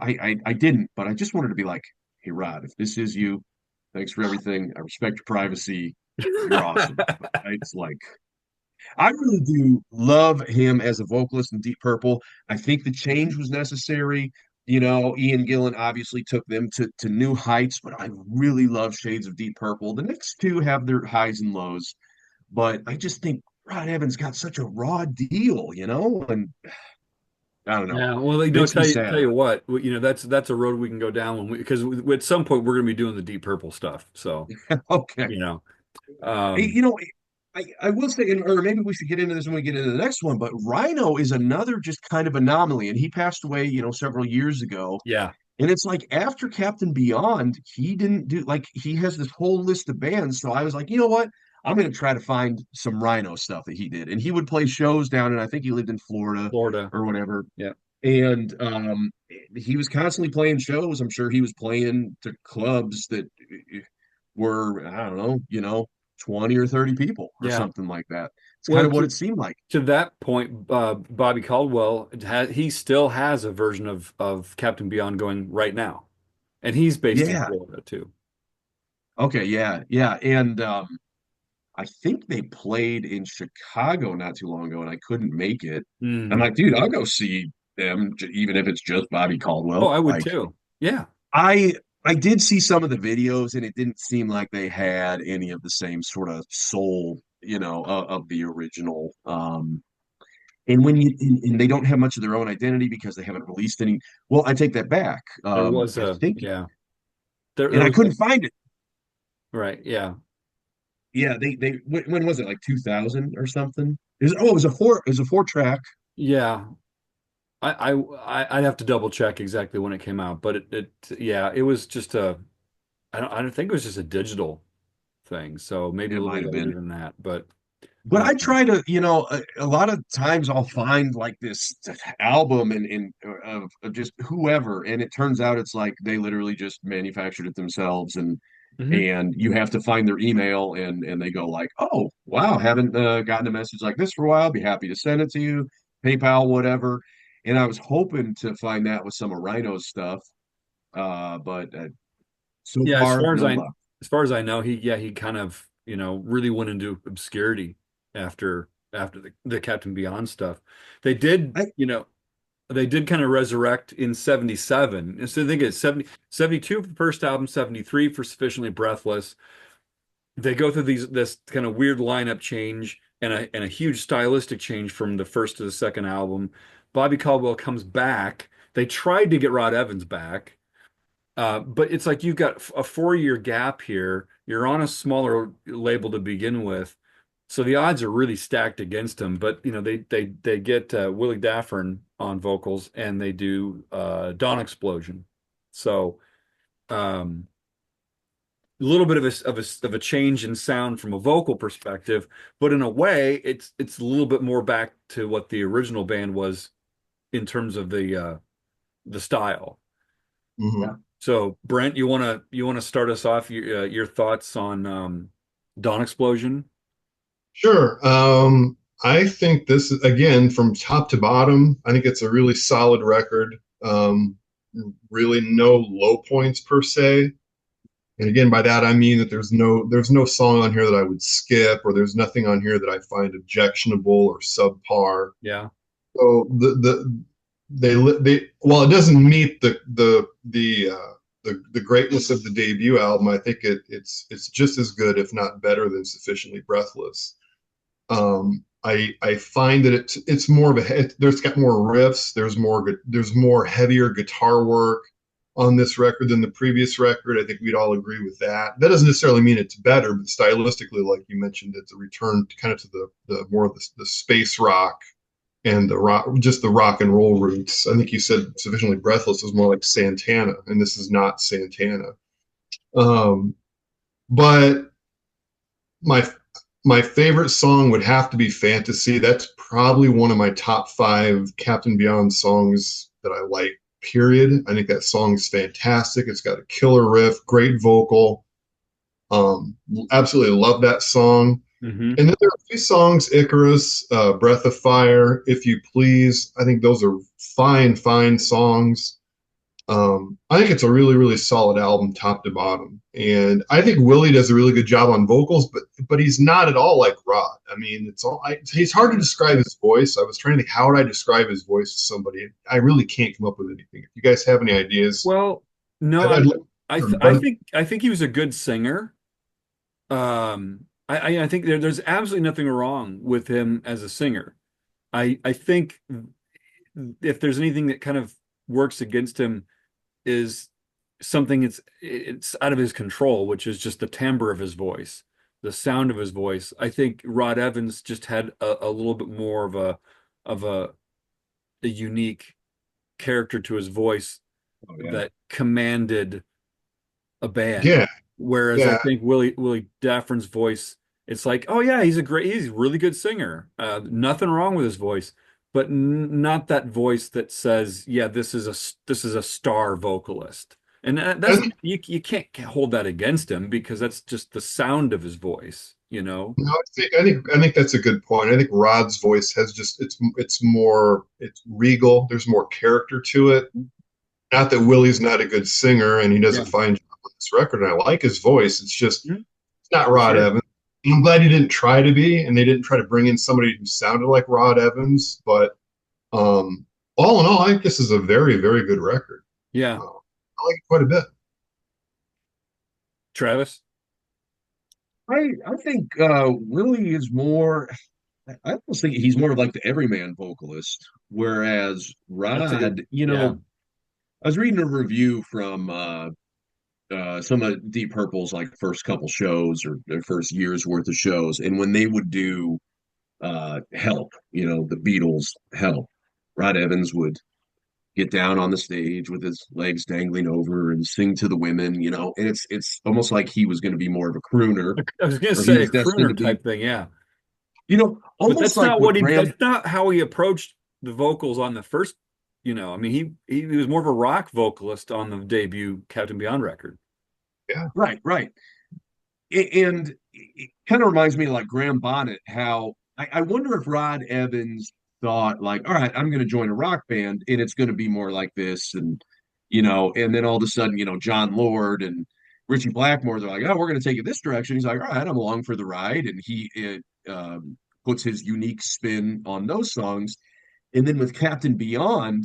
Speaker 2: I didn't, but I just wanted to be like, hey Rod, if this is you, thanks for everything. I respect your privacy. You're awesome. But it's like I really do love him as a vocalist in Deep Purple. I think the change was necessary, Ian Gillan obviously took them to new heights, but I really love Shades of Deep Purple. The next two have their highs and lows, but I just think Rod Evans got such a raw deal, and I don't know.
Speaker 1: Yeah, well,
Speaker 2: Makes me
Speaker 1: tell
Speaker 2: sad.
Speaker 1: you what, that's a road we can go down because at some point we're going to be doing the Deep Purple stuff. So,
Speaker 2: Okay.
Speaker 1: you know,
Speaker 2: Hey,
Speaker 1: um,
Speaker 2: I will say, or maybe we should get into this when we get into the next one, but Rhino is another just kind of anomaly, and he passed away, several years ago.
Speaker 1: yeah,
Speaker 2: And it's like after Captain Beyond, he didn't do like he has this whole list of bands. So I was like, you know what? I'm gonna try to find some Rhino stuff that he did. And he would play shows down, and I think he lived in Florida
Speaker 1: Florida.
Speaker 2: or whatever.
Speaker 1: Yeah.
Speaker 2: And he was constantly playing shows. I'm sure he was playing to clubs that were, I don't know, 20 or 30 people or
Speaker 1: Yeah.
Speaker 2: something like that. It's kind
Speaker 1: Well,
Speaker 2: of what it seemed like.
Speaker 1: to that point, Bobby Caldwell he still has a version of Captain Beyond going right now, and he's based in
Speaker 2: Yeah.
Speaker 1: Florida too.
Speaker 2: Okay. Yeah. Yeah. And I think they played in Chicago not too long ago, and I couldn't make it. I'm
Speaker 1: Mm.
Speaker 2: like, dude, I'll go see them, even if it's just Bobby
Speaker 1: Oh,
Speaker 2: Caldwell.
Speaker 1: I would
Speaker 2: Like,
Speaker 1: too. Yeah.
Speaker 2: I I did see some of the videos, and it didn't seem like they had any of the same sort of soul, of the original. And and they don't have much of their own identity because they haven't released any. Well, I take that back.
Speaker 1: There was
Speaker 2: I
Speaker 1: a
Speaker 2: think,
Speaker 1: yeah.
Speaker 2: and
Speaker 1: There
Speaker 2: I
Speaker 1: was
Speaker 2: couldn't find it.
Speaker 1: right. Yeah.
Speaker 2: Yeah, they when was it, like 2000 or something? It was a four track.
Speaker 1: Yeah. I'd have to double check exactly when it came out, but yeah, it was just I don't think it was just a digital thing, so maybe a
Speaker 2: It might
Speaker 1: little
Speaker 2: have
Speaker 1: later
Speaker 2: been.
Speaker 1: than that, but
Speaker 2: But I
Speaker 1: um,
Speaker 2: try to, a lot of times I'll find like this album of just whoever, and it turns out it's like they literally just manufactured it themselves, and
Speaker 1: mhm.
Speaker 2: and you have to find their email, and they go like, oh wow, haven't gotten a message like this for a while. Be happy to send it to you, PayPal, whatever. And I was hoping to find that with some of Rhino's stuff, but so
Speaker 1: Yeah,
Speaker 2: far no luck.
Speaker 1: as far as I know, he kind of, really went into obscurity after the Captain Beyond stuff. They did,
Speaker 2: I
Speaker 1: they did kind of resurrect in 77. And so they get 72 for the first album, 73 for Sufficiently Breathless. They go through this kind of weird lineup change and a huge stylistic change from the first to the second album. Bobby Caldwell comes back. They tried to get Rod Evans back. But it's like you've got a 4 year gap here. You're on a smaller label to begin with, so the odds are really stacked against him. But they get Willie Daffern on vocals, and they do Dawn Explosion. So um, a little bit of a change in sound from a vocal perspective, but in a way, it's a little bit more back to what the original band was in terms of the style.
Speaker 3: Hmm.
Speaker 1: So, Brent, you wanna start us off your thoughts on Dawn Explosion?
Speaker 3: Sure. I think this is, again, from top to bottom, I think it's a really solid record. Really no low points per se. And again, by that I mean that there's no song on here that I would skip, or there's nothing on here that I find objectionable or subpar.
Speaker 1: Yeah.
Speaker 3: So they while it doesn't meet the greatness of the debut album, I think it's just as good, if not better, than Sufficiently Breathless. I find that it's more of there's got more riffs. There's more heavier guitar work on this record than the previous record. I think we'd all agree with that. That doesn't necessarily mean it's better, but stylistically, like you mentioned, it's a return to kind of to the more of the space rock and the rock, just the rock and roll roots. I think you said Sufficiently Breathless is more like Santana, and this is not Santana. Um, but my my favorite song would have to be Fantasy. That's probably one of my top five Captain Beyond songs that I like, period. I think that song is fantastic. It's got a killer riff, great vocal. Absolutely love that song.
Speaker 1: Hmm.
Speaker 3: And then there are a few songs, Icarus, Breath of Fire, If You Please. I think those are fine, fine songs. I think it's a really, really solid album, top to bottom. And I think Willie does a really good job on vocals, but he's not at all like Rod. I mean, he's hard to describe his voice. I was trying to think, how would I describe his voice to somebody? I really can't come up with anything. If you guys have any ideas,
Speaker 1: Well, no,
Speaker 3: I'd like
Speaker 1: I think he was a good singer. I think there's absolutely nothing wrong with him as a singer. I think if there's anything that kind of works against him is something it's out of his control, which is just the timbre of his voice, the sound of his voice. I think Rod Evans just had a little bit more of a unique character to his voice
Speaker 2: Oh yeah.
Speaker 1: that commanded a band.
Speaker 3: yeah,
Speaker 1: Whereas I
Speaker 3: yeah.
Speaker 1: think Willie Daffron's voice, it's like, oh yeah, he's a really good singer. Nothing wrong with his voice, but not that voice that says, yeah, this is a star vocalist. And that's
Speaker 3: I,
Speaker 1: you can't hold that against him because that's just the sound of his voice, you know?
Speaker 3: no, I think that's a good point. I think Rod's voice has just it's regal. There's more character to it. Not that Willie's not a good singer and he does
Speaker 1: Yeah.
Speaker 3: a fine job on this record, and I like his voice. It's just
Speaker 1: Mhm.
Speaker 3: it's not
Speaker 1: For
Speaker 3: Rod
Speaker 1: sure.
Speaker 3: Evans. I'm glad he didn't try to be, and they didn't try to bring in somebody who sounded like Rod Evans. But um, all in all, I think this is a very, very good record.
Speaker 1: Yeah.
Speaker 3: I like it quite a bit.
Speaker 1: Travis?
Speaker 2: I think Willie is more. I almost think he's more of like the everyman vocalist, whereas
Speaker 1: That's a good,
Speaker 2: Rod,
Speaker 1: yeah.
Speaker 2: I was reading a review from some of Deep Purple's like first couple shows or their first year's worth of shows, and when they would do Help, the Beatles Help, Rod Evans would get down on the stage with his legs dangling over and sing to the women, and it's almost like he was going to be more of a crooner,
Speaker 1: I was gonna
Speaker 2: or he
Speaker 1: say a
Speaker 2: was destined to
Speaker 1: crooner
Speaker 2: be,
Speaker 1: type thing, yeah. But
Speaker 2: almost like what Graham.
Speaker 1: that's not how he approached the vocals on the first, I mean he was more of a rock vocalist on the debut Captain Beyond record.
Speaker 3: Yeah,
Speaker 2: Right, right. And it kind of reminds me of like Graham Bonnet, how I wonder if Rod Evans thought like, all right, I'm going to join a rock band and it's going to be more like this. And then all of a sudden, John Lord and Richie Blackmore, they're like, oh, we're going to take it this direction. He's like, all right, I'm along for the ride. And puts his unique spin on those songs. And then with Captain Beyond,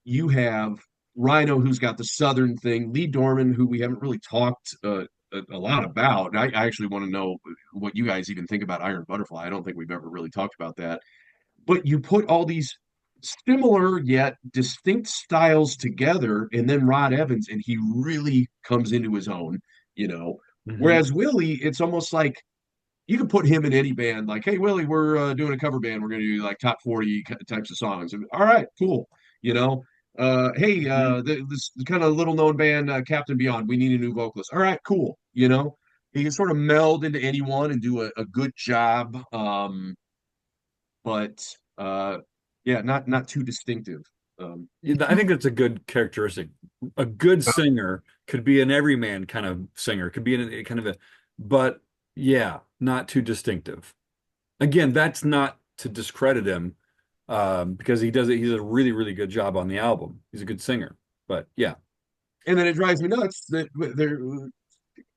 Speaker 2: you have Rhino, who's got the Southern thing, Lee Dorman, who we haven't really talked a lot about. And I actually want to know what you guys even think about Iron Butterfly. I don't think we've ever really talked about that. But you put all these similar yet distinct styles together, and then Rod Evans, and he really comes into his own, you know.
Speaker 1: Hmm.
Speaker 2: Whereas Willie, it's almost like you could put him in any band. Like, hey, Willie, we're doing a cover band. We're going to do like top 40 types of songs. All right, cool. You know, hey,
Speaker 1: Hmm.
Speaker 2: this kind of little known band, Captain Beyond, we need a new vocalist. All right, cool. He can sort of meld into anyone and do a good job. But yeah, not too distinctive. Um,
Speaker 1: I think that's a good characteristic. A good singer could be an everyman kind of singer, could be in a kind of a, but yeah, not too distinctive. Again, that's not to discredit him, because he does a really, really good job on the album. He's a good singer. But yeah,
Speaker 2: and then it drives me nuts that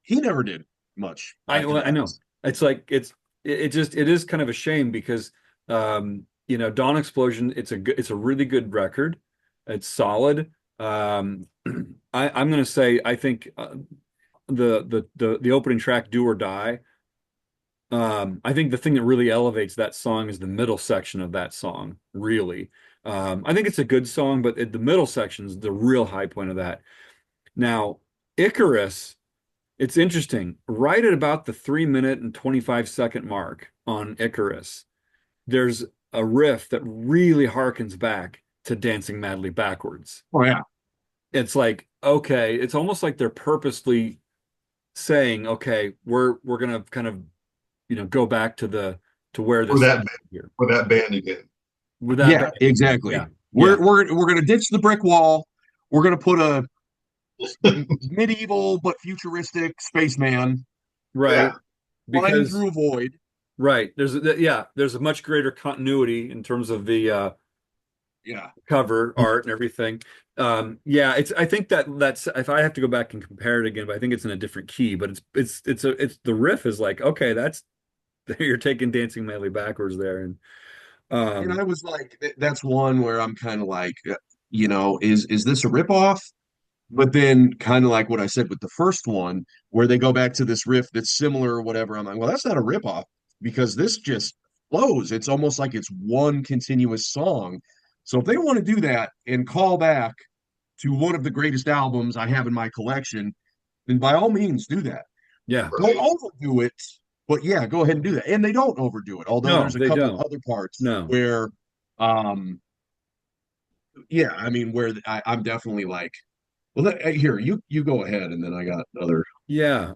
Speaker 2: he never did much after
Speaker 1: I
Speaker 2: that.
Speaker 1: know. It's like it is kind of a shame because Dawn Explosion, it's a really good record. It's solid. I'm gonna say I think the opening track, Do or Die. I think the thing that really elevates that song is the middle section of that song, really. I think it's a good song, but the middle section is the real high point of that. Now, Icarus, it's interesting. Right at about the 3 minute and 25-second mark on Icarus, there's a riff that really harkens back to Dancing Madly Backwards.
Speaker 2: Oh yeah,
Speaker 1: It's like, okay, it's almost like they're purposely saying, okay, we're gonna kind of go back to where
Speaker 3: for
Speaker 1: this
Speaker 3: that
Speaker 1: sounds here
Speaker 3: for that band again.
Speaker 1: with that
Speaker 2: yeah,
Speaker 1: band again.
Speaker 2: exactly.
Speaker 1: Yeah, yeah,
Speaker 2: We're gonna ditch the brick wall. We're gonna put a medieval but futuristic spaceman
Speaker 3: Yeah,
Speaker 1: right.
Speaker 2: flying
Speaker 1: Because
Speaker 2: through a void.
Speaker 1: right, there's a much greater continuity in terms of
Speaker 2: Yeah.
Speaker 1: cover art and everything. Yeah, I think that's if I have to go back and compare it again, but I think it's in a different key. But it's the riff is like, okay, that's you're taking Dancing Madly backwards there, and
Speaker 2: And
Speaker 1: um,
Speaker 2: I was like, that's one where I'm kind of like, is this a ripoff? But then, kind of like what I said with the first one, where they go back to this riff that's similar or whatever. I'm like, well, that's not a ripoff because this just flows. It's almost like it's one continuous song. So if they want to do that and call back to one of the greatest albums I have in my collection, then by all means do that.
Speaker 1: yeah,
Speaker 2: Don't
Speaker 3: Right.
Speaker 2: overdo it, but yeah, go ahead and do that. And they don't overdo it, although
Speaker 1: no,
Speaker 2: there's a
Speaker 1: they
Speaker 2: couple
Speaker 1: don't.
Speaker 2: other parts
Speaker 1: No,
Speaker 2: where, yeah, I mean, where I'm definitely like, well, here you go ahead, and then I got other.
Speaker 1: yeah.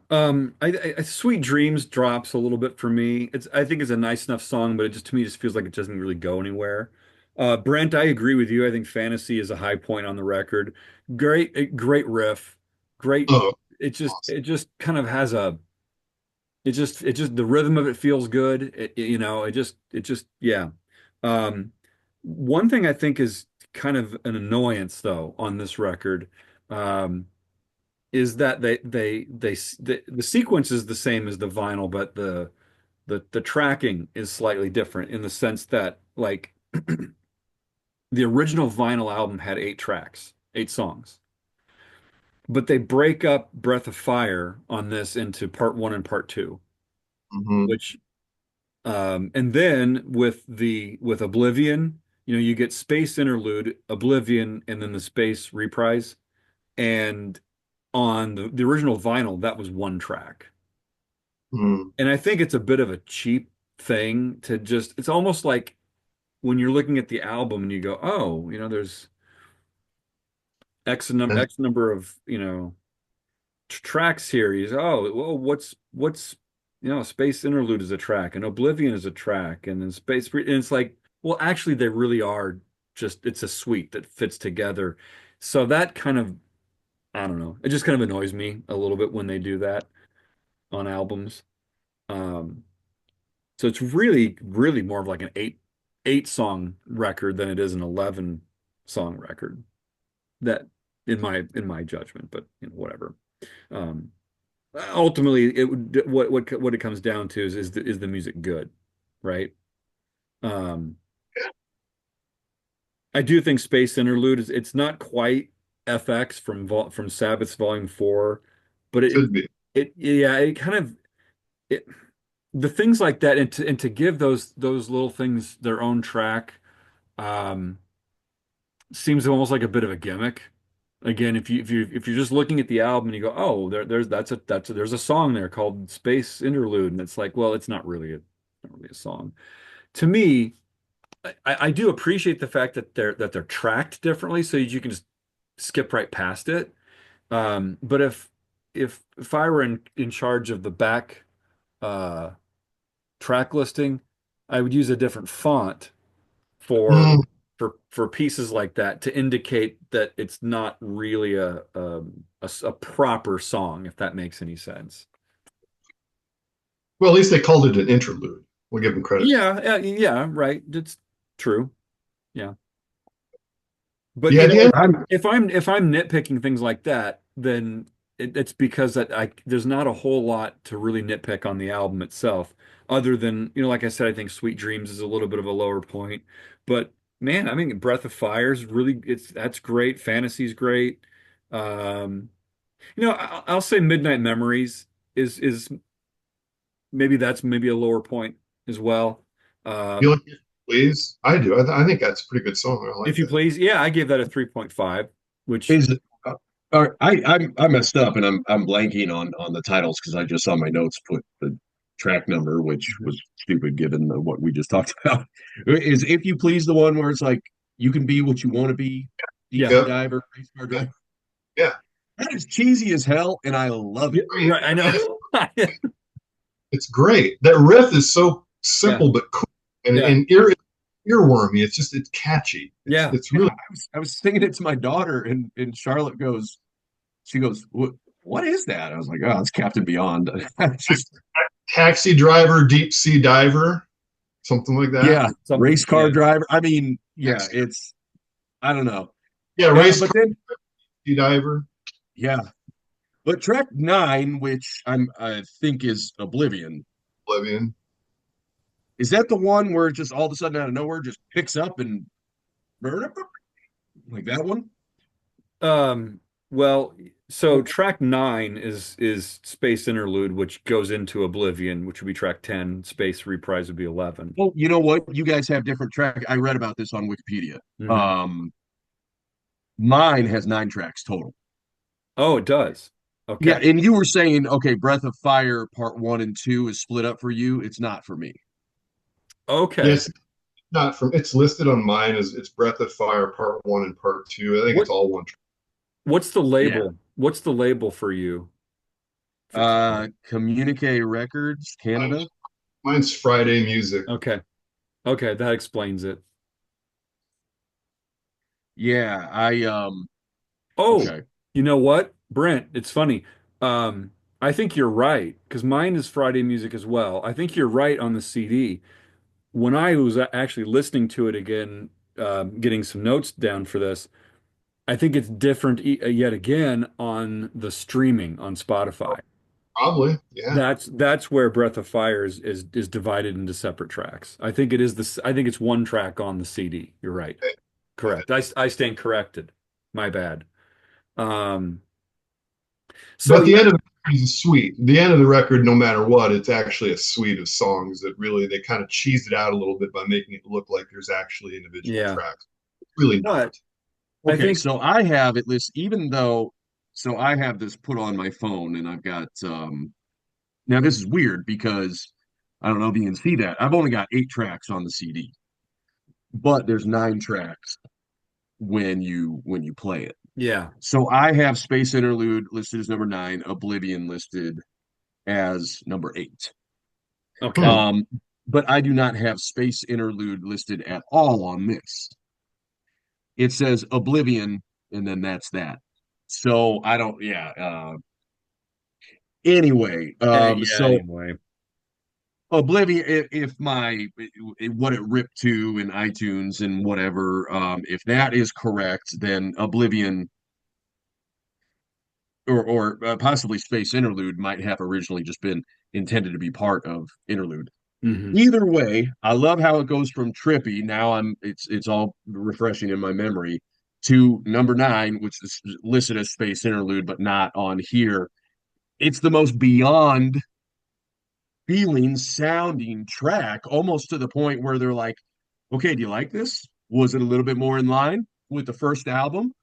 Speaker 1: Sweet Dreams drops a little bit for me. I think it's a nice enough song, but it just to me just feels like it doesn't really go anywhere. Brent, I agree with you. I think Fantasy is a high point on the record. Great riff. Great.
Speaker 3: Oh,
Speaker 1: It just kind of has a it just the rhythm of it feels good. It just yeah. Um, One thing I think is kind of an annoyance though on this record. Um, is that the sequence is the same as the vinyl, but the tracking is slightly different in the sense that like the original vinyl album had 8 tracks, 8 songs, but they break up Breath of Fire on this into part one and part two,
Speaker 3: mhm.
Speaker 1: which and then with Oblivion, you get Space Interlude, Oblivion, and then the Space Reprise, and on the original vinyl, that was 1 track.
Speaker 3: Mhm.
Speaker 1: And I think it's a bit of a cheap thing to just, it's almost like when you're looking at the album and you go, oh, there's
Speaker 3: And
Speaker 1: X number of, tracks here. Oh, well, Space Interlude is a track and Oblivion is a track and then and it's like, well, actually they really are just, it's a suite that fits together. So that kind of, I don't know, it just kind of annoys me a little bit when they do that on albums. Um, So it's really, really more of like an eight song record than it is an 11 song record. That in my judgment, but whatever. Um, Ultimately, it would what it comes down to is the music good, right? Um, I do think Space Interlude it's not quite FX from Sabbath's Volume 4, but
Speaker 3: could be.
Speaker 1: yeah, it kind of it the things like that and to give those little things their own track um seems almost like a bit of a gimmick. Again, if you're just looking at the album and you go, oh, there's a song there called Space Interlude, and it's like, well, it's not really a song. To me, I do appreciate the fact that they're tracked differently, so you can just skip right past it. But if I were in charge of the back uh track listing, I would use a different font for
Speaker 3: Mm.
Speaker 1: for pieces like that to indicate that it's not really a proper song, if that makes any sense.
Speaker 3: Well, at least they called it an interlude. We'll give them credit.
Speaker 1: Yeah, yeah, right. It's true. Yeah. But
Speaker 3: Yeah, the end.
Speaker 2: I'm
Speaker 1: if I'm nitpicking things like that, then it's because that there's not a whole lot to really nitpick on the album itself, other than, like I said, I think Sweet Dreams is a little bit of a lower point. But man, I mean, Breath of Fire is really that's great. Fantasy's great. Um, I'll say Midnight Memories is maybe a lower point as well.
Speaker 3: You
Speaker 1: Um,
Speaker 3: like it, please? I do. I think that's a pretty good song. I like
Speaker 1: if you
Speaker 3: that.
Speaker 1: please, yeah, I gave that a 3.5, which
Speaker 2: is all right, I messed up and I'm blanking on the titles because I just saw my notes put the track number, which was stupid given what we just talked about. Is If You Please the one where it's like you can be what you want to be, deep
Speaker 1: yeah.
Speaker 2: sea
Speaker 3: Yeah,
Speaker 2: diver, race car driver.
Speaker 3: yeah.
Speaker 2: That is cheesy as hell, and I love
Speaker 1: Yeah,
Speaker 2: it.
Speaker 1: right, I
Speaker 3: And
Speaker 1: know.
Speaker 3: it's great. That riff is so
Speaker 1: Yeah,
Speaker 3: simple but cool and
Speaker 1: yeah,
Speaker 3: earwormy. It's catchy. It's
Speaker 1: yeah,
Speaker 3: it's
Speaker 2: Yeah,
Speaker 3: really
Speaker 2: I was singing it to my daughter, and Charlotte she goes, what is that? I was like, oh, it's Captain Beyond. Just
Speaker 3: taxi driver, deep sea diver, something like that.
Speaker 2: yeah, race
Speaker 1: something.
Speaker 2: car
Speaker 1: Yeah,
Speaker 2: driver. I mean, yeah,
Speaker 3: Taxi.
Speaker 2: it's. I don't know.
Speaker 3: Yeah, race
Speaker 2: But
Speaker 3: car,
Speaker 2: then,
Speaker 3: diver,
Speaker 2: yeah. But track 9, which I think is Oblivion,
Speaker 3: Oblivion.
Speaker 2: is that the one where it just all of a sudden out of nowhere just picks up and like that one?
Speaker 1: Um, well, so track 9 is Space Interlude, which goes into Oblivion, which would be track 10. Space Reprise would be 11.
Speaker 2: Oh, you know what? You guys have different track. I read about this on Wikipedia.
Speaker 1: Hmm.
Speaker 2: Um, Mine has 9 tracks total.
Speaker 1: Oh, it does.
Speaker 2: Yeah,
Speaker 1: Okay.
Speaker 2: and you were saying, okay, Breath of Fire Part 1 and 2 is split up for you. It's not for me.
Speaker 1: Okay.
Speaker 3: Yes, not from. It's listed on mine as it's Breath of Fire Part One and Part Two. I think it's
Speaker 1: What
Speaker 3: all one.
Speaker 1: what's the
Speaker 2: Yeah.
Speaker 1: label? What's the label for you for
Speaker 2: Communique Records,
Speaker 3: Mine's,
Speaker 2: Canada.
Speaker 3: mine's Friday Music.
Speaker 1: Okay. Okay, that explains it.
Speaker 2: Yeah,
Speaker 1: Oh,
Speaker 2: okay.
Speaker 1: you know what, Brent? It's funny. I think you're right because mine is Friday music as well. I think you're right on the CD. When I was actually listening to it again, getting some notes down for this, I think it's different yet again on the streaming on Spotify.
Speaker 3: Probably, yeah.
Speaker 1: That's where Breath of Fire is divided into separate tracks. I think it is this. I think it's one track on the CD. You're right. Correct. I stand corrected. My bad. Um, so
Speaker 3: But the
Speaker 1: yeah,
Speaker 3: end of the record is a suite. The end of the record, no matter what, it's actually a suite of songs that really they kind of cheese it out a little bit by making it look like there's actually individual
Speaker 1: yeah.
Speaker 3: tracks. It's really
Speaker 1: But
Speaker 3: not.
Speaker 1: I
Speaker 2: Okay,
Speaker 1: think
Speaker 2: so I have it list even though so I have this put on my phone and I've got now this is weird because I don't know if you can see that. I've only got 8 tracks on the CD, but there's 9 tracks when you play it.
Speaker 1: yeah.
Speaker 2: So I have Space Interlude listed as number 9, Oblivion listed as number 8.
Speaker 1: Okay.
Speaker 3: Hmm.
Speaker 2: Um, but I do not have Space Interlude listed at all on this. It says Oblivion, and then that's that. So I don't, yeah. Anyway,
Speaker 1: Yeah.
Speaker 2: so
Speaker 1: Anyway.
Speaker 2: Oblivion, if my what it ripped to in iTunes and whatever, if that is correct, then Oblivion or possibly Space Interlude might have originally just been intended to be part of Interlude.
Speaker 1: Hmm.
Speaker 2: Either way, I love how it goes from trippy. Now it's all refreshing in my memory to number 9, which is listed as Space Interlude, but not on here. It's the most beyond feeling sounding track, almost to the point where they're like, okay, do you like this? Was it a little bit more in line with the first album?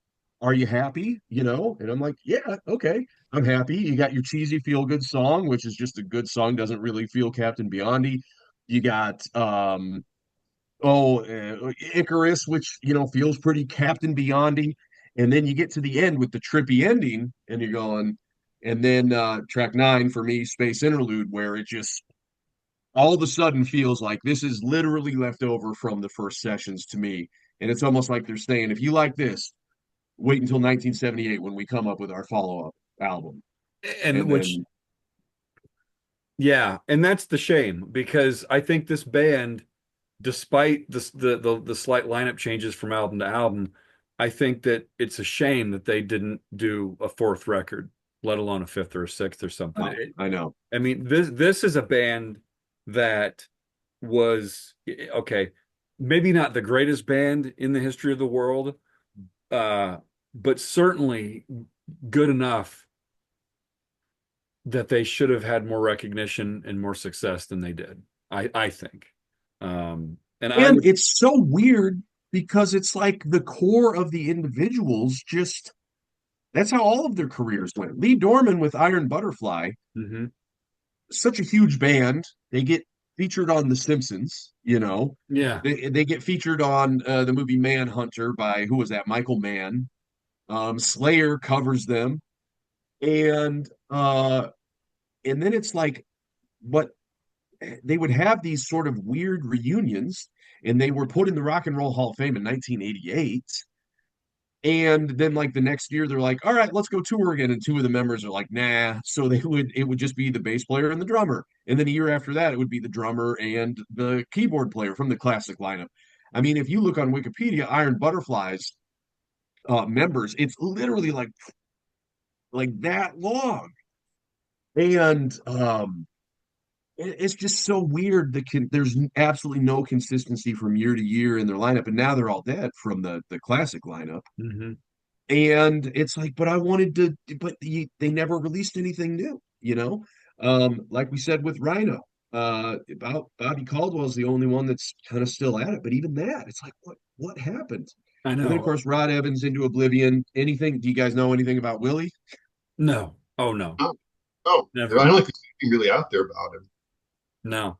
Speaker 2: Are you happy? And I'm like, yeah, okay, I'm happy. You got your cheesy feel good song, which is just a good song, doesn't really feel Captain Beyondy. You got Icarus, which feels pretty Captain Beyondy, and then you get to the end with the trippy ending, and you're going, and then track 9 for me, Space Interlude, where it just all of a sudden feels like this is literally left over from the first sessions to me, and it's almost like they're saying, if you like this, wait until 1978 when we come up with our follow-up album,
Speaker 1: And
Speaker 2: and
Speaker 1: which,
Speaker 2: then
Speaker 1: yeah, and that's the shame because I think this band, despite the slight lineup changes from album to album, I think that it's a shame that they didn't do a fourth record, let alone a fifth or a sixth or something.
Speaker 2: oh, I know.
Speaker 1: I mean, this is a band that was okay, maybe not the greatest band in the history of the world, uh, but certainly good enough that they should have had more recognition and more success than they did. I think. And I
Speaker 2: And
Speaker 1: would,
Speaker 2: it's so weird because it's like the core of the individuals just that's how all of their careers went. Lee Dorman with Iron Butterfly,
Speaker 1: mhm.
Speaker 2: such a huge band. They get featured on The Simpsons.
Speaker 1: Yeah.
Speaker 2: They get featured on the movie Manhunter by who was that? Michael Mann. Slayer covers them, and then it's like, but they would have these sort of weird reunions, and they were put in the Rock and Roll Hall of Fame in 1988. And then like the next year, they're like, all right, let's go tour again. And two of the members are like, nah. So it would just be the bass player and the drummer. And then a year after that, it would be the drummer and the keyboard player from the classic lineup. I mean, if you look on Wikipedia, Iron Butterflies, members. It's literally like that long, and it's just so weird. There's absolutely no consistency from year to year in their lineup, and now they're all dead from the classic lineup.
Speaker 1: Hmm.
Speaker 2: And it's like, but I wanted to, but they never released anything new, you know? Like we said with Rhino, about Bobby Caldwell's the only one that's kind of still at it. But even that, it's like, what happened?
Speaker 1: I
Speaker 2: And then of
Speaker 1: know.
Speaker 2: course Rod Evans into oblivion. Anything? Do you guys know anything about Willie?
Speaker 1: No. Oh no.
Speaker 3: Oh, oh, I
Speaker 1: Never.
Speaker 3: don't think there's anything really out there about him.
Speaker 1: No.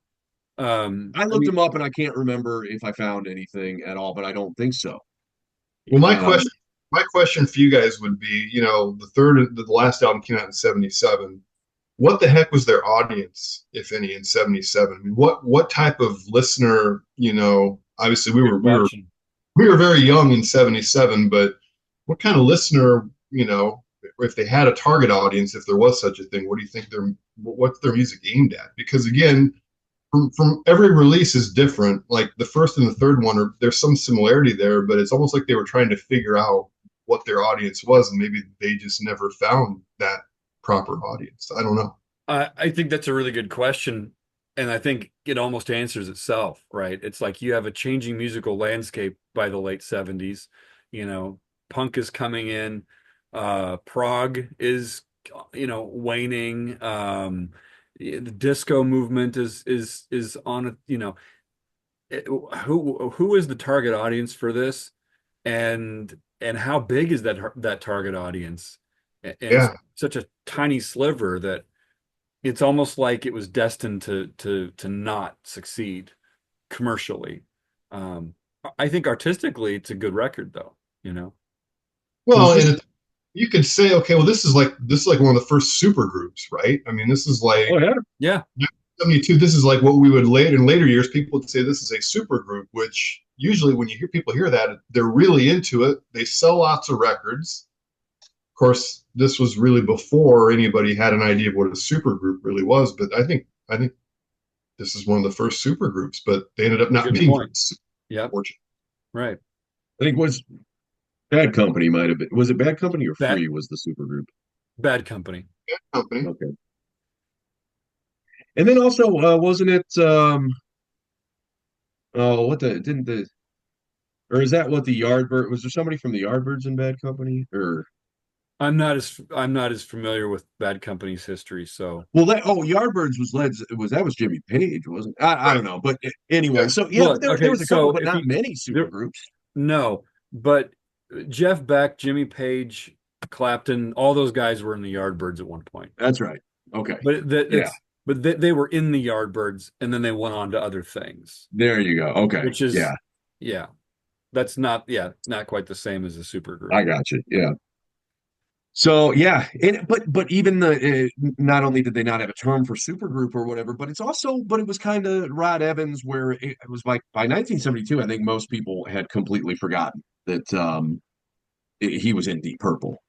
Speaker 2: I
Speaker 1: I
Speaker 2: looked
Speaker 1: mean,
Speaker 2: him up and I can't remember if I found anything at all, but I don't think so.
Speaker 3: Well,
Speaker 2: Um,
Speaker 3: my question for you guys would be, the last album came out in '77. What the heck was their audience, if any, in '77? I mean, what type of listener, obviously
Speaker 1: good question.
Speaker 3: we were very young in '77, but what kind of listener, if they had a target audience, if there was such a thing, what do you think what's their music aimed at? Because again, from every release is different. Like the first and the third one there's some similarity there, but it's almost like they were trying to figure out what their audience was, and maybe they just never found that proper audience. I don't know.
Speaker 1: I think that's a really good question. And I think it almost answers itself, right? It's like you have a changing musical landscape by the late 70s. You know, punk is coming in, prog is, waning. The disco movement is on a, who is the target audience for this? And how big is that target audience? And it's
Speaker 3: Yeah.
Speaker 1: such a tiny sliver that it's almost like it was destined to not succeed commercially. Um, I think artistically it's a good record though, you know.
Speaker 2: was
Speaker 3: Well,
Speaker 2: this?
Speaker 3: you could say, okay, well, this is like one of the first super groups, right? I mean, this is
Speaker 2: Oh
Speaker 3: like
Speaker 2: yeah,
Speaker 1: Yeah,
Speaker 3: '72. This is like what we would later in later years. People would say this is a super group, which usually when you hear people hear that, they're really into it. They sell lots of records. Of course, this was really before anybody had an idea of what a super group really was. But I think this is one of the first super groups, but they ended up not
Speaker 1: good
Speaker 3: being very
Speaker 1: point. Yep,
Speaker 3: fortunate.
Speaker 1: right.
Speaker 2: I think was Bad Company might have been. Was it Bad Company or
Speaker 1: Bad
Speaker 2: Free was the super group?
Speaker 1: Bad Company.
Speaker 3: Company.
Speaker 2: Okay. And then also, wasn't it? Oh, what the didn't the or is that what the Yardbird was? There somebody from the Yardbirds in Bad Company? Or
Speaker 1: I'm not as familiar with Bad Company's history, so
Speaker 2: well, Yardbirds was led was that was Jimmy Page, wasn't it? I don't know, but
Speaker 3: Yeah.
Speaker 2: anyway, so yeah, but
Speaker 1: look,
Speaker 2: there
Speaker 1: okay,
Speaker 2: was a couple,
Speaker 1: so
Speaker 2: but
Speaker 1: if
Speaker 2: not
Speaker 1: you
Speaker 2: many super
Speaker 1: there
Speaker 2: groups.
Speaker 1: no, but Jeff Beck, Jimmy Page, Clapton, all those guys were in the Yardbirds at one point.
Speaker 2: That's right. Okay,
Speaker 1: But that
Speaker 2: yeah,
Speaker 1: it's but they were in the Yardbirds and then they went on to other things,
Speaker 2: there you go. Okay,
Speaker 1: which is
Speaker 2: yeah,
Speaker 1: yeah, that's not yeah, not quite the same as a supergroup.
Speaker 2: I got you. Yeah. So yeah, but even not only did they not have a term for supergroup or whatever, but it was kind of Rod Evans where it was like by 1972, I think most people had completely forgotten that he was in Deep Purple,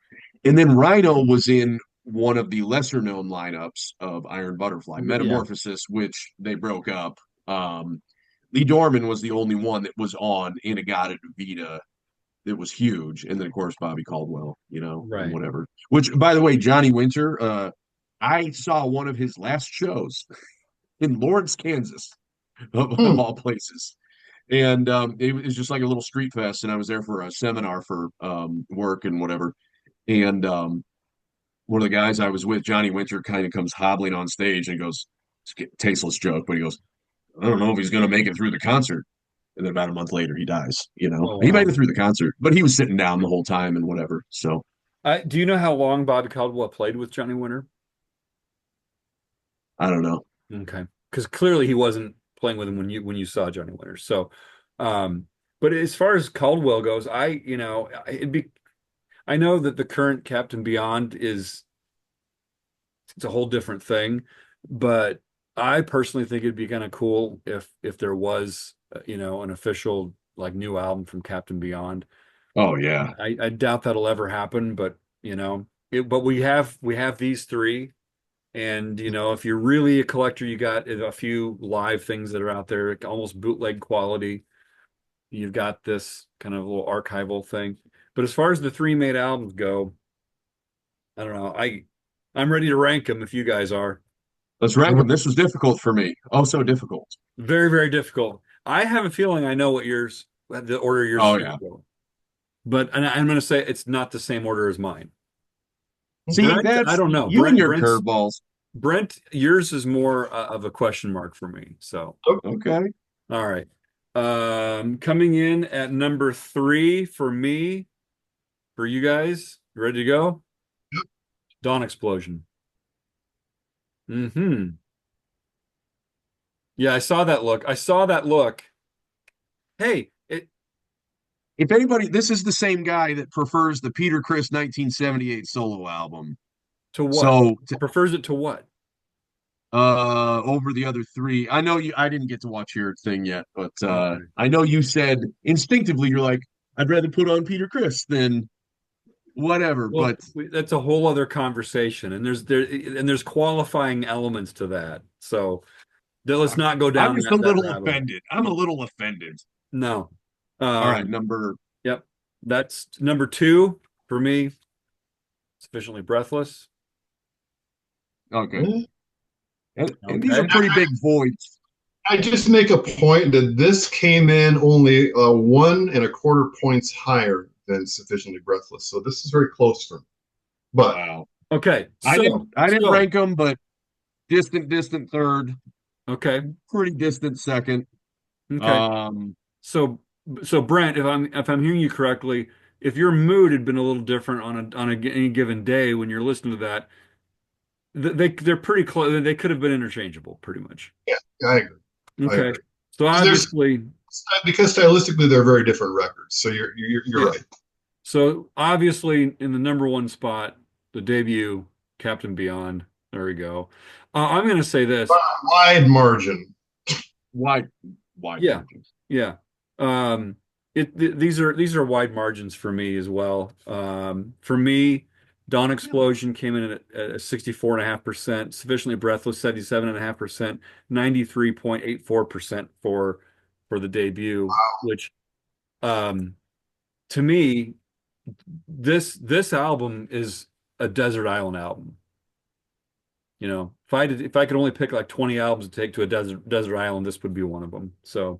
Speaker 2: and then Rhino was in one of the lesser known lineups of Iron Butterfly,
Speaker 1: Yeah,
Speaker 2: Metamorphosis, which they broke up. Lee Dorman was the only one that was on Inagata Vita that was huge. And then of course Bobby Caldwell, and
Speaker 1: right.
Speaker 2: whatever. Which by the way, Johnny Winter, I saw one of his last shows in Lawrence, Kansas, of
Speaker 3: Hmm.
Speaker 2: all places. And it was just like a little street fest, and I was there for a seminar for work and whatever. And one of the guys I was with, Johnny Winter, kind of comes hobbling on stage and goes, tasteless joke, but he goes, I don't know if he's going to make it through the concert. And then about a month later, he dies.
Speaker 1: Oh
Speaker 2: He made
Speaker 1: wow.
Speaker 2: it through the concert, but he was sitting down the whole time and whatever. So
Speaker 1: Do you know how long Bobby Caldwell played with Johnny Winter?
Speaker 2: I don't know.
Speaker 1: Okay, because clearly he wasn't playing with him when you saw Johnny Winter. So, um, but as far as Caldwell goes, I know that the current Captain Beyond is it's a whole different thing, but I personally think it'd be kind of cool if there was an official like new album from Captain Beyond.
Speaker 2: Oh yeah.
Speaker 1: I doubt that'll ever happen, but but we have these three. And if you're really a collector, you got a few live things that are out there, almost bootleg quality. You've got this kind of little archival thing. But as far as the three made albums go, I don't know. I'm ready to rank them if you guys are.
Speaker 2: Let's rank them. This was difficult for me. Oh, so difficult.
Speaker 1: Very, very difficult. I have a feeling I know the order yours
Speaker 2: Oh,
Speaker 1: should
Speaker 2: yeah.
Speaker 1: go. But I'm going to say it's not the same order as mine.
Speaker 2: See,
Speaker 1: Brent, I
Speaker 2: that's
Speaker 1: don't know.
Speaker 2: you and your curveballs.
Speaker 1: Brent, yours is more of a question mark for me. So,
Speaker 2: Okay.
Speaker 1: all right. Coming in at number 3 for me, for you guys, you ready to go? Dawn Explosion. Hmm. Yeah, I saw that look. I saw that look. Hey,
Speaker 2: If anybody, this is the same guy that prefers the Peter Criss 1978 solo album.
Speaker 1: to what?
Speaker 2: So,
Speaker 1: Prefers it to what?
Speaker 2: over the other three, I know I didn't get to watch your thing yet, but
Speaker 1: Okay.
Speaker 2: I know you said instinctively you're like, I'd rather put on Peter Criss than whatever.
Speaker 1: Well,
Speaker 2: But
Speaker 1: that's a whole other conversation, and there's qualifying elements to that. So let's not go
Speaker 2: I'm
Speaker 1: down
Speaker 2: just a
Speaker 1: that
Speaker 2: little
Speaker 1: rabbit hole.
Speaker 2: offended. I'm a little offended.
Speaker 1: No.
Speaker 2: All right,
Speaker 1: Um,
Speaker 2: number.
Speaker 1: yep. That's number 2 for me. Sufficiently Breathless.
Speaker 2: Okay.
Speaker 3: Yeah.
Speaker 2: And these are
Speaker 1: Okay.
Speaker 2: pretty big voids.
Speaker 3: I just make a point that this came in only 1.25 points higher than Sufficiently Breathless. So this is very close for me. But
Speaker 2: Wow.
Speaker 1: Okay.
Speaker 2: I didn't rank them, but distant third,
Speaker 1: Okay.
Speaker 2: pretty distant second.
Speaker 1: Okay.
Speaker 2: Um,
Speaker 1: So so Brent, if I'm hearing you correctly, if your mood had been a little different any given day when you're listening to that, they're pretty close. They could have been interchangeable, pretty much.
Speaker 3: yeah, I agree. I
Speaker 1: Okay.
Speaker 3: agree.
Speaker 1: So
Speaker 3: There's
Speaker 1: obviously,
Speaker 3: because stylistically they're very different records. So you're right.
Speaker 1: in the number 1 spot, the debut, Captain Beyond. There we go. I'm going to say this.
Speaker 3: Wide margin.
Speaker 2: wide, wide
Speaker 1: Yeah.
Speaker 2: margins.
Speaker 1: Yeah. Um, these are wide margins for me as well. For me, Dawn Explosion came in at 64.5%, Sufficiently Breathless 77.5%, 93.84% for the debut, which to me, this album is a desert island album. If I could only pick like 20 albums to take to a desert island, this would be one of them. So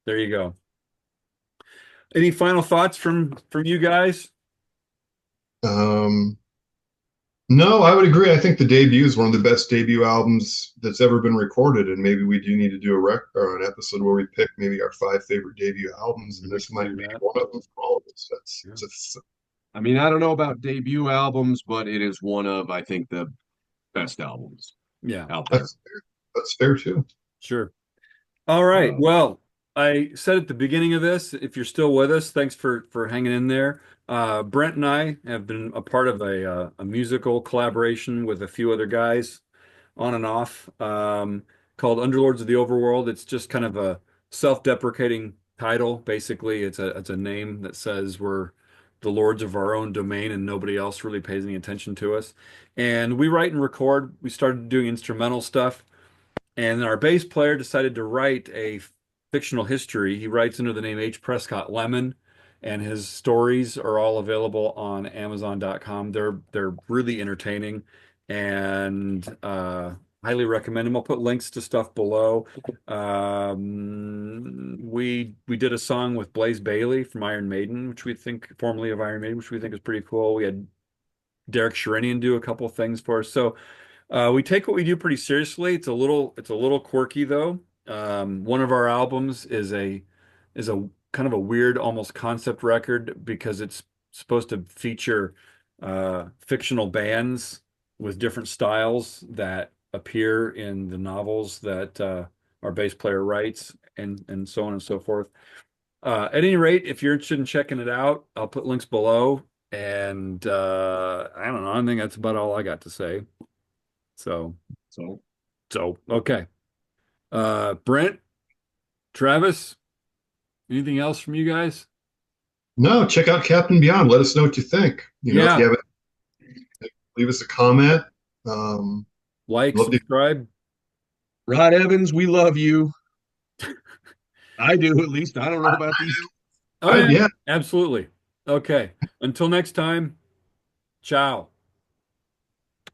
Speaker 1: there you go. Any final thoughts from you guys?
Speaker 3: Um, no, I would agree. I think the debut is one of the best debut albums that's ever been recorded, and maybe we do need to do a or an episode where we pick maybe our 5 favorite debut albums, and
Speaker 1: We
Speaker 3: this
Speaker 1: can
Speaker 3: might
Speaker 1: do
Speaker 3: be
Speaker 1: that.
Speaker 3: one of them for all of us.
Speaker 1: Yeah.
Speaker 2: I mean, I don't know about debut albums, but it is one of, I think, the best albums
Speaker 1: Yeah,
Speaker 2: out there.
Speaker 3: That's fair too.
Speaker 1: sure. All right.
Speaker 2: Uh,
Speaker 1: Well, I said at the beginning of this, if you're still with us, thanks for hanging in there. Brent and I have been a part of a musical collaboration with a few other guys on and off, called Underlords of the Overworld. It's just kind of a self-deprecating title. Basically, it's a name that says we're the lords of our own domain and nobody else really pays any attention to us. And we write and record. We started doing instrumental stuff. And then our bass player decided to write a fictional history. He writes under the name H. Prescott Lemon, and his stories are all available on Amazon.com. They're really entertaining, and highly recommend them. I'll put links to stuff below. We did a song with Blaze Bayley from Iron Maiden, formerly of Iron Maiden, which we think is pretty cool. We had Derek Sherinian do a couple of things for us. So we take what we do pretty seriously. It's a little quirky though. One of our albums is a kind of a weird, almost concept record because it's supposed to feature fictional bands with different styles that appear in the novels that our bass player writes, and so on and so forth. At any rate, if you're interested in checking it out, I'll put links below. And I don't know. I think that's about all I got to say. So,
Speaker 2: so
Speaker 1: okay. Brent, Travis, anything else from you guys?
Speaker 3: No, check out Captain Beyond. Let us know what you think. If
Speaker 1: Yeah.
Speaker 3: you have it, leave us a comment. Um,
Speaker 1: Like,
Speaker 3: love to.
Speaker 1: subscribe.
Speaker 2: Rod Evans, we love you. I do, at least. I don't know about these.
Speaker 1: Oh, yeah,
Speaker 3: Yeah.
Speaker 1: absolutely. Okay. Until next time, ciao.